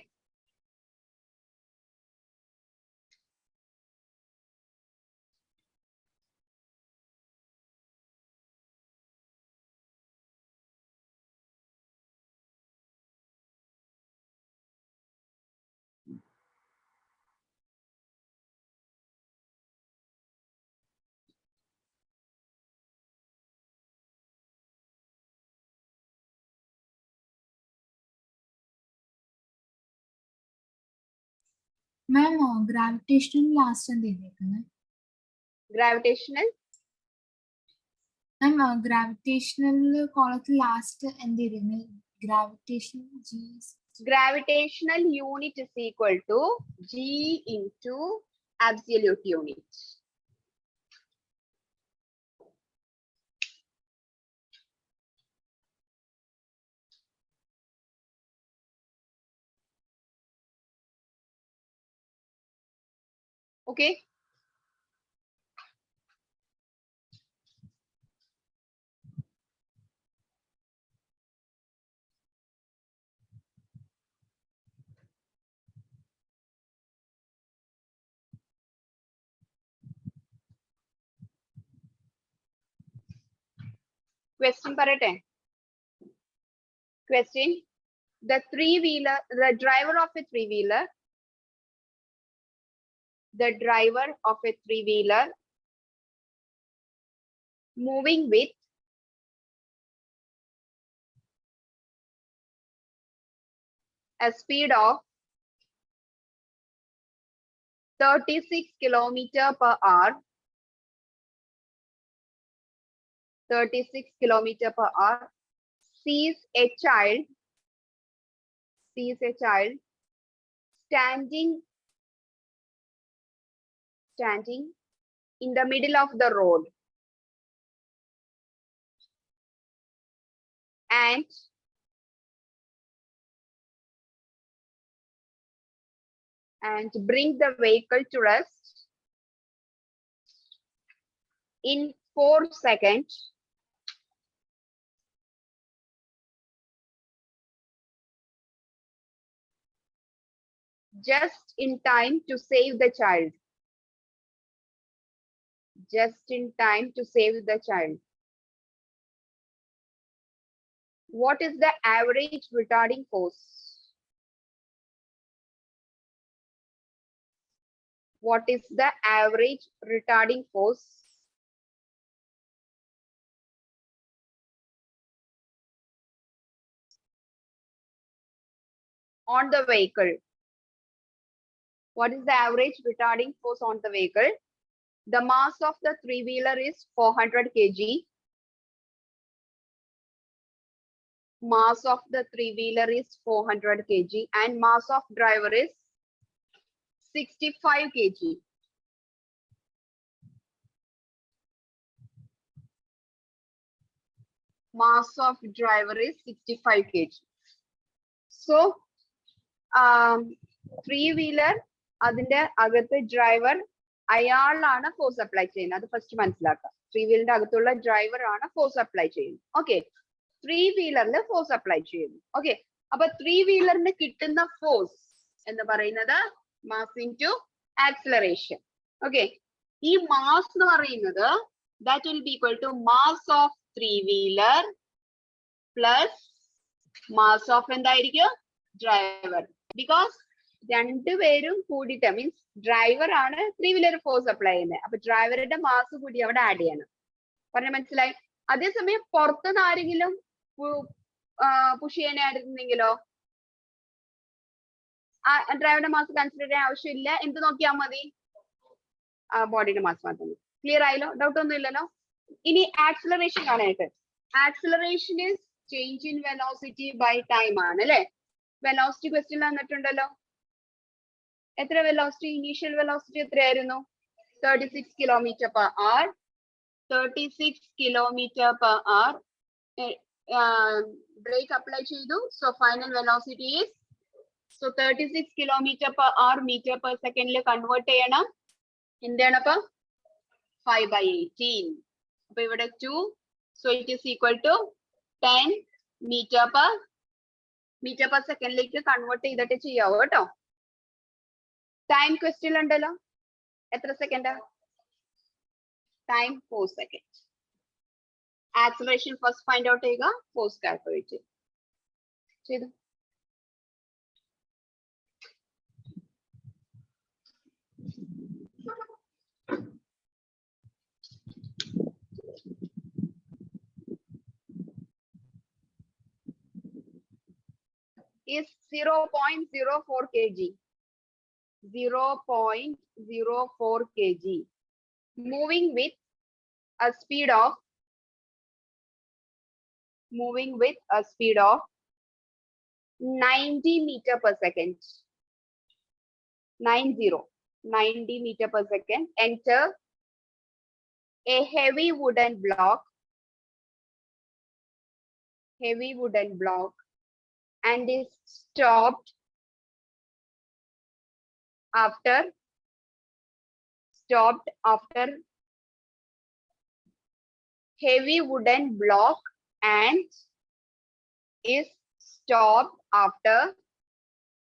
മാം ഗ്രാവിറ്റേഷണൽ ലാസ്റ്റ് എന്ത് ചെയ്തേക്കുന്നത്? ഗ്രാവിറ്റേഷണൽ മാം ഗ്രാവിറ്റേഷണൽ കോളത്തിൽ ലാസ്റ്റ് എന്ത് ചെയ്തേക്കുന്നത്? Gravitational unit is equal to G into absolute unit. Okay. Question parate. Question, the driver of a three-wheeler moving with a speed of 36 kilometers per hour. 36 kilometers per hour, sees a child standing in the middle of the road and bring the vehicle to rest in 4 seconds. Just in time to save the child. What is the average retarding force? What is the average retarding force on the vehicle. What is the average retarding force on the vehicle? The mass of the three-wheeler is 400 kg. Mass of the three-wheeler is 400 kg and mass of driver is 65 kg. Mass of driver is 65 kg. So, three-wheeler, അതിന്റെ അകത്ത് driver അയാളാണ് force apply ചെയ്യുന്നത്. അത് first മനസ്സിലാക്കാം. Three വീലറിന്റെ അകത്തുള്ള driver ആണ് force apply ചെയ്യുന്നത്. Okay, three വീലറിൽ force apply ചെയ്യുന്നു. ഓക്കെ, അപ്പൊ ത്രീ വീലറിന് കിട്ടുന്ന ഫോഴ്സ് എന്ന് പറയുന്നത് മാസ് ഇൻടു ആക്സിലറേഷൻ. ഓക്കെ, ഈ മാസ് എന്ന് പറയുന്നത് that will be equal to mass of three wheeler plus mass of എന്തായിരിക്കും ഡ്രൈവർ. ബിക്കോസ് രണ്ടുപേരും കൂടിയിട്ട് മീൻസ് ഡ്രൈവർ ആണ് ത്രീ വീലർ ഫോഴ്സ് അപ്ലൈ ചെയ്യുന്നത്. അപ്പൊ ഡ്രൈവറുടെ മാസ് കൂടി അവിടെ ആഡ് ചെയ്യണം. പറഞ്ഞ മനസ്സിലായി? അതേസമയം പുറത്തുനിന്ന് ആരെങ്കിലും പുഷ് ചെയ്യാനായിരുന്നെങ്കിലോ ഡ്രൈവറുടെ മാസ് കൺസിഡർ ചെയ്യാൻ ആവശ്യമില്ല. എന്ത് നോക്കിയാൽ മതി? ബോഡിയുടെ മാസ് മാത്രം. ക്ലിയർ ആയല്ലോ? ഡൗട്ട് ഒന്നും ഇല്ലല്ലോ? ഇനി ആക്സിലറേഷൻ കാണാനായിട്ട്. Acceleration is change in velocity by time ആണ് അല്ലെ? വെലോസിറ്റി ക്വസ്റ്റ്യൻ തന്നിട്ടുണ്ടല്ലോ. എത്ര വെലോസിറ്റി? ഇനീഷ്യൽ വെലോസിറ്റി എത്രയായിരുന്നു? 36 km/h. 36 km/h. ബ്രേക്ക് അപ്ലൈ ചെയ്തു. So final velocity is 36 km/h മീറ്റർ/സെക്കൻഡിൽ കൺവേർട്ട് ചെയ്യണം. എന്താണ് അപ്പൊ? 5/18. അപ്പൊ ഇവിടെ 2. So it is equal to 10 മീറ്റർ/സെക്കൻഡിലേക്ക് കൺവേർട്ട് ചെയ്തിട്ട് ചെയ്യാവൂ കേട്ടോ. ടൈം ക്വസ്റ്റ്യൻ ഉണ്ടല്ലോ. എത്ര second? Time 4 second. Acceleration first find out ചെയ്യുക, ഫോഴ്സ് കാൽക്കുലേറ്റ് ചെയ്തു. is 0.04 kg. 0.04 kg. Moving with a speed of 90 meter/second. 90 meter/second. Enter a heavy wooden block. And is stopped after heavy wooden block and is stopped after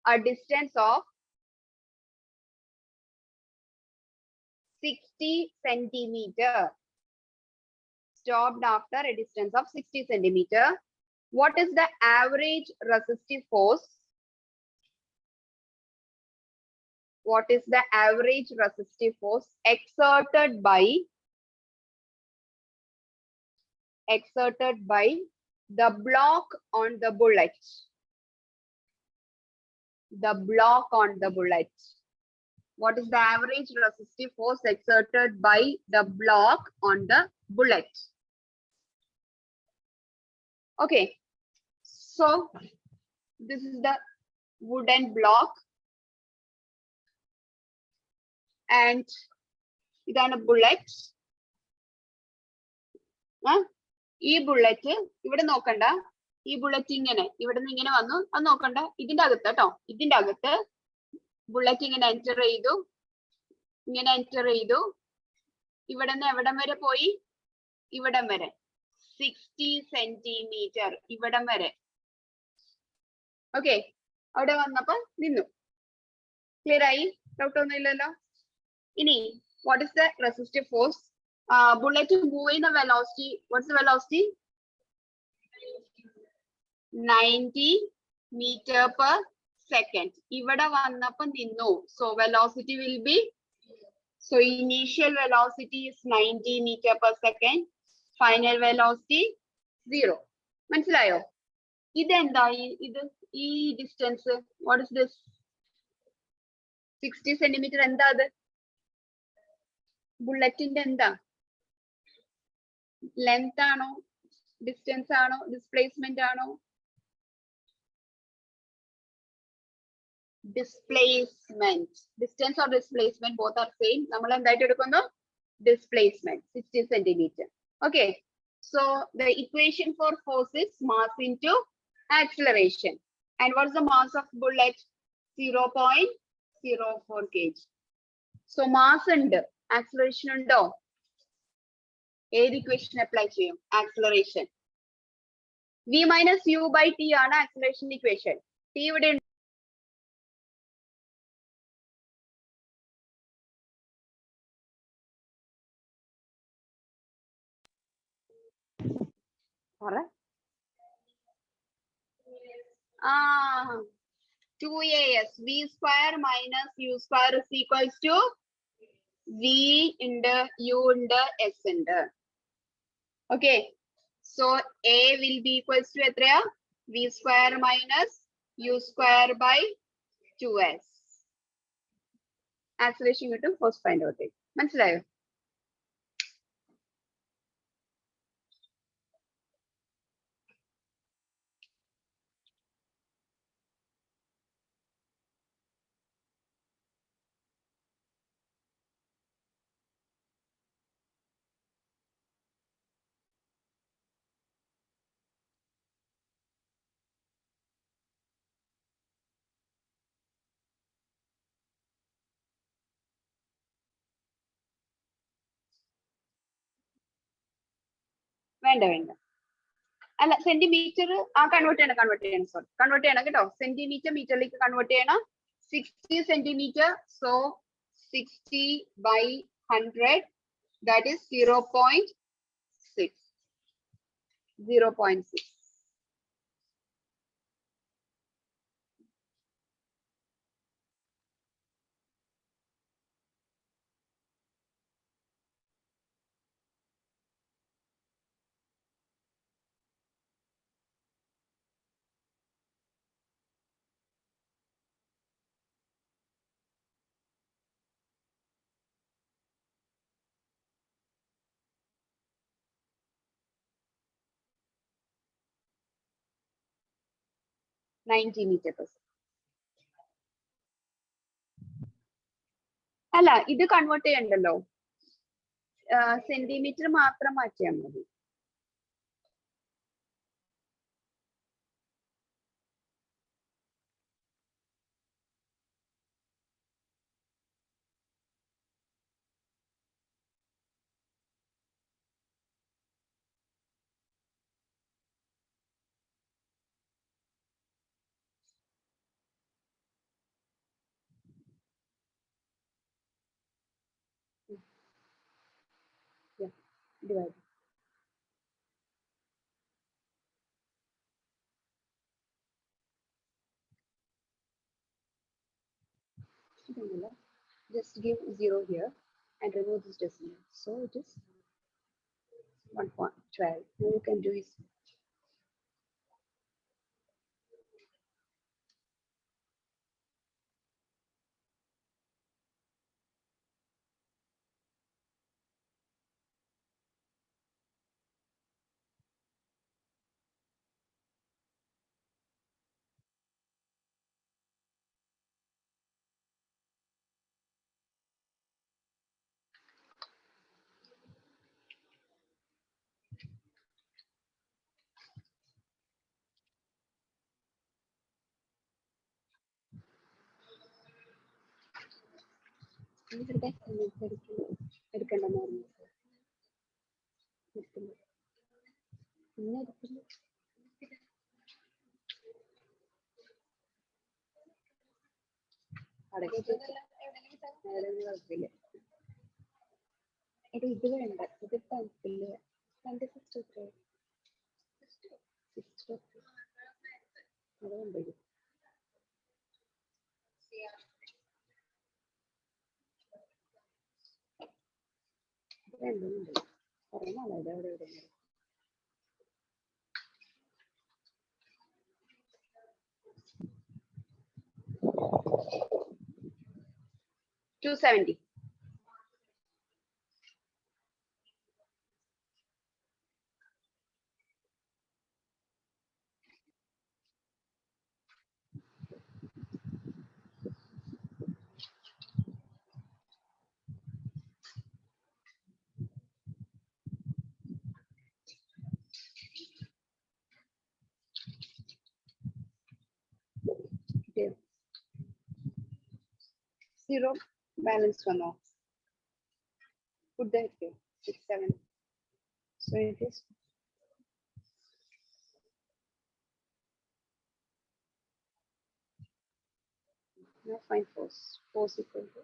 a distance of 60 centimeter. Stopped after a distance of 60 centimeter. What is the average resistive force? What is the average resistive force exerted by the block on the bullet? The block on the bullet. What is the average resistive force exerted by the block on the bullet? Okay. So this is the wooden block and ഇതാണ് bullet. ഈ bullet ഇവിടെ നോക്കണ്ട. ഈ bullet ഇങ്ങനെ ഇവിടെ നിന്ന് ഇങ്ങനെ വന്നു. അത് നോക്കണ്ട. ഇതിന്റെ അകത്ത് കേട്ടോ. ഇതിന്റെ അകത്ത് ബുള്ളറ്റ് ഇങ്ങനെ എൻറ്റർ ചെയ്തു. ഇവിടെ നിന്ന് എവിടം വരെ പോയി? ഇവിടം വരെ 60 centimeter. ഇവിടം വരെ. ഓക്കെ, അവിടെ വന്നപ്പോ നിന്നു. ക്ലിയർ ആയി? ഡൗട്ട് ഒന്നും ഇല്ലല്ലോ? ഇനി what is the resistive force? Bullet move ചെയ്യുന്ന velocity. What's the velocity? 90 meter/second. ഇവിടെ വന്നപ്പോ നിന്നു. So velocity will be, so initial velocity is 90 meter/second. Final velocity 0. മനസ്സിലായോ? ഇതെന്തായി? ഇത് ഈ distance what is this 60 centimetre എന്താ അത് ബുള്ളറ്റിന്റെ എന്താ ലെങ്ത് ആണോ ഡിസ്റ്റൻസ് ആണോ ഡിസ്പ്ലേസ്മെന്റ് ആണോ displacement distance or displacement both are same നമ്മൾ എന്തായിട്ട് എടുക്കുന്നു displacement 60 centimetre okay so the equation for force is mass into acceleration and what is the mass of bullet 0.04 kg so mass ഉണ്ട് acceleration ഉണ്ടോ ഏത് equation apply ചെയ്യും acceleration v minus u by t ആണ് acceleration equation t ഇവിടെ ഉണ്ട് ah 2as v square minus u square is equals to v ഉണ്ട് u ഉണ്ട് s ഉണ്ട് okay so a will be equals to എത്രയാ v square minus u square by 2s acceleration കിട്ടും force find out ചെയ്യും മനസ്സിലായോ വേണ്ട വേണ്ട അല്ല സെന്റിമീറ്റർ ആ കൺവേർട്ട് ചെയ്യണം സോറി കൺവേർട്ട് ചെയ്യണം കേട്ടോ സെന്റിമീറ്റർ മീറ്ററിലേക്ക് കൺവേർട്ട് ചെയ്യണം 60 centimetre so 60 by 100 that is 0.6 0.6 90 meter per second. അല്ല ഇത് കൺവേർട്ട് ചെയ്യണ്ടല്ലോ സെന്റിമീറ്റർ മാത്രം മാറ്റിയാൽ മതി divide just give 0 here and remove this decimal so it is 1.12 now you can do is എടുക്കണ്ടെന്ന് പറഞ്ഞു പിന്നെ എടുക്കില്ല കുഴപ്പമില്ല എടാ ഇത് വേണ്ട ഇത് കുഴപ്പമില്ല രണ്ട് സിസ്റ്റർ അതുകൊണ്ട് രണ്ടുമുണ്ട് കുറേ നാളായത് അവിടെ ഇവിടെ 270. Okay. Zero balance one off. Put that here. 6, 7. So it is. Now find force. Force equal to.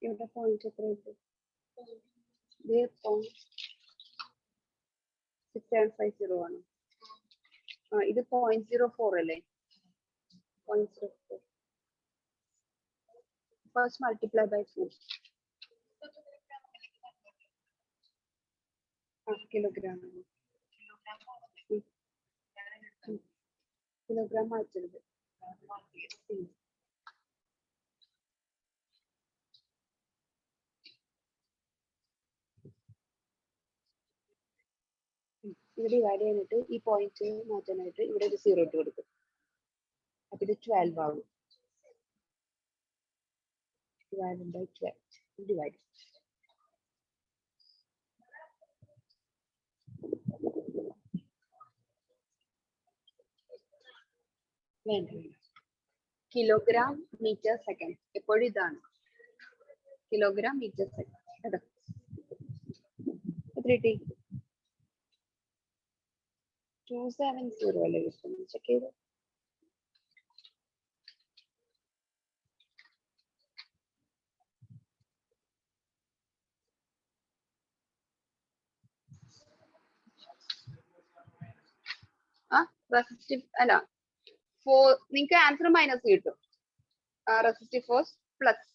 ഇവിടെ പോയിന്റ് എത്രയുണ്ട്? point 6750 ആണ്. ഇത് 0.04 അല്ലേ? 0.04. First multiply by 4. Kilogram. Kilogram മാറ്റരുത്. ഇവിടെ ഡിവൈഡ് ചെയ്തിട്ട് ഈ പോയിന്റ് മാറ്റാനായിട്ട് ഇവിടെ ഒരു 0 ഇട്ട് കൊടുക്കും. അപ്പൊ ഇത് 12 ആവും. Divided by 12. Divide. Kilogram metre second എപ്പോഴും ഇതാണ്. Kilogram metre second. കേട്ടോ? എത്ര കിട്ടി? 270 അല്ലേ കിട്ടുന്നത്? ചെക്ക് ചെയ്ത്. റെസിസ്റ്റീവ് അല്ല, നിങ്ങൾക്ക് ആൻസർ മൈനസ് കിട്ടും. Resistive force plus.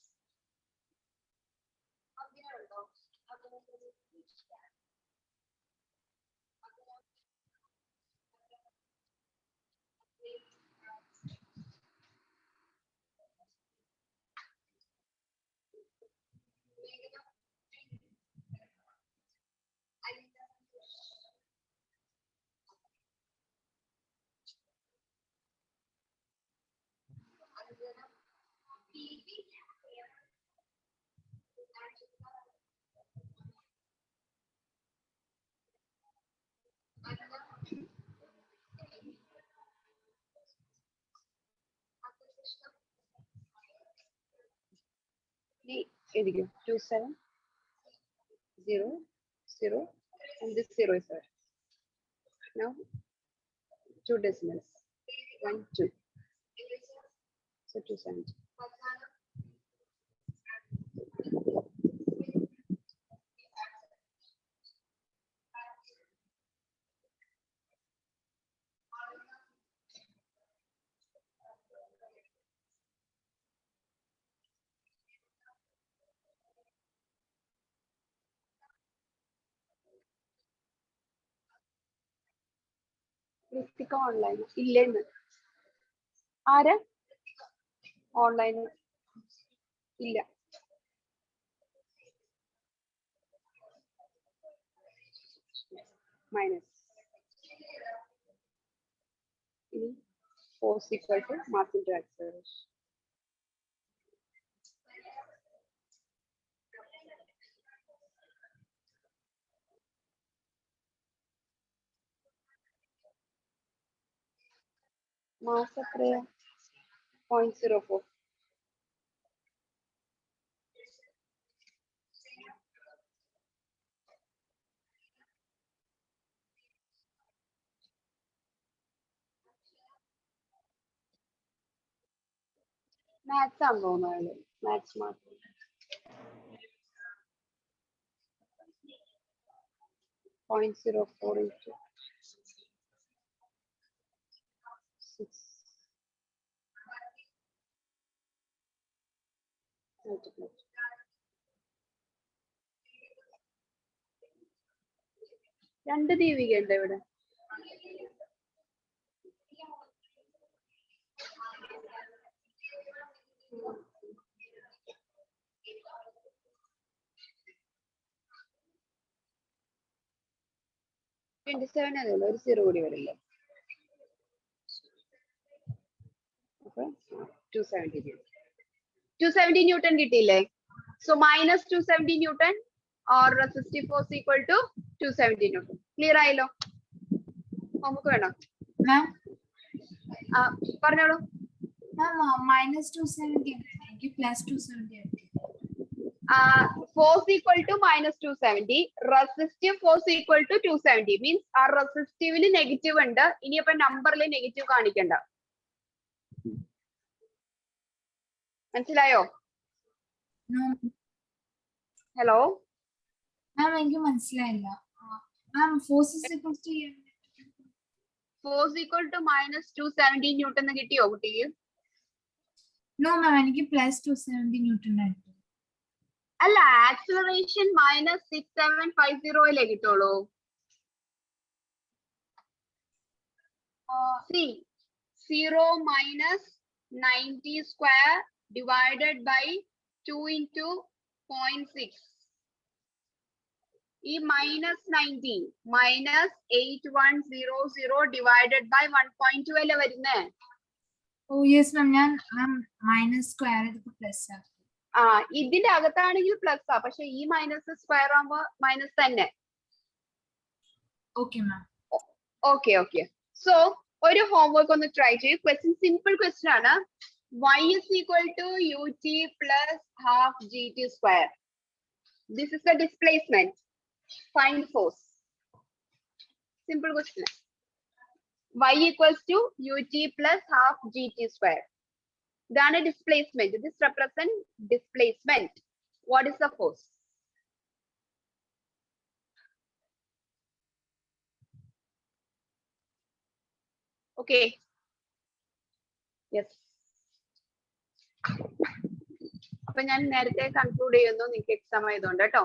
എഴുതിക്കോ. 2700 and this 0 is there. Now 2 decimals. 1 2. So 270. Ritika online ഇല്ലെന്ന്. ആര്? ഓൺലൈൻ ഇല്ല. മൈനസ്. ഇനി force equal to mass into acceleration. Mass എത്രയാ? 0.04. മാത്സ് ആണെന്ന് തോന്നുന്നു. മാത്സ് മാത്രം. 0.04 into 6. രണ്ട് ദീപിക ഉണ്ട് ഇവിടെ. ഒരു 0 കൂടി വരില്ലേ? അപ്പൊ 270 ന്യൂട്ടൺ കിട്ടിയില്ലേ? So minus 270 newton or resistive force equal to 270 Newton. Clear ആയല്ലോ? നമുക്ക് വേണോ? മാം പറഞ്ഞോളൂ. മൈനസ് 270 എനിക്ക് plus 270 force equal to minus 270, resistive force equal to 270 means ആ റെസിസ്റ്റീവില് നെഗറ്റീവ് ഉണ്ട്. ഇനി അപ്പൊ നമ്പറിൽ നെഗറ്റീവ് കാണിക്കണ്ട. മനസ്സിലായോ? ഹലോ മാം എനിക്ക് മനസ്സിലായില്ല. Ma'am force equal to minus 270 newton എന്ന് കിട്ടിയോ കുട്ടിക്ക്? നോ മാം എനിക്ക് പ്ലസ് 270 ന്യൂട്ടൺ ആയിട്ട്. അല്ല, ആക്സിലറേഷൻ മൈനസ് 6750 കിട്ടുള്ളൂ. See, 0 minus 90 square divided by 2 into 0.6. ഈ മൈനസ് 90 മൈനസ് 8100 ഡിവൈഡഡ് ബൈ 1.2 അല്ലേ വരുന്നേ? ഓ യെസ് മാം, ഞാൻ മൈനസ് സ്ക്വയർ ചെയ്തപ്പോ പ്ലസ് ആക്കി. ഇതിന്റെ അകത്താണെങ്കിൽ പ്ലസ് ആ, പക്ഷെ ഈ മൈനസ് സ്ക്വയർ ആകുമ്പോ മൈനസ് തന്നെ. Okay ma'am. ഓക്കെ. സോ ഒരു ഹോംവർക്ക് ഒന്ന് ട്രൈ ചെയ്യൂ. ക്വസ്റ്റ്യൻ സിമ്പിൾ ക്വസ്റ്റ്യൻ ആണ്. y is equal to ut plus half gt square. This is the displacement. Find force. Simple question. Y equals to ut plus half gt square. Then a displacement. This represents displacement. What is the force? Okay. Yes. അപ്പൊ ഞാൻ നേരത്തെ conclude ചെയ്യുന്നു, നിങ്ങൾക്ക് exam ആയതുകൊണ്ട് കേട്ടോ.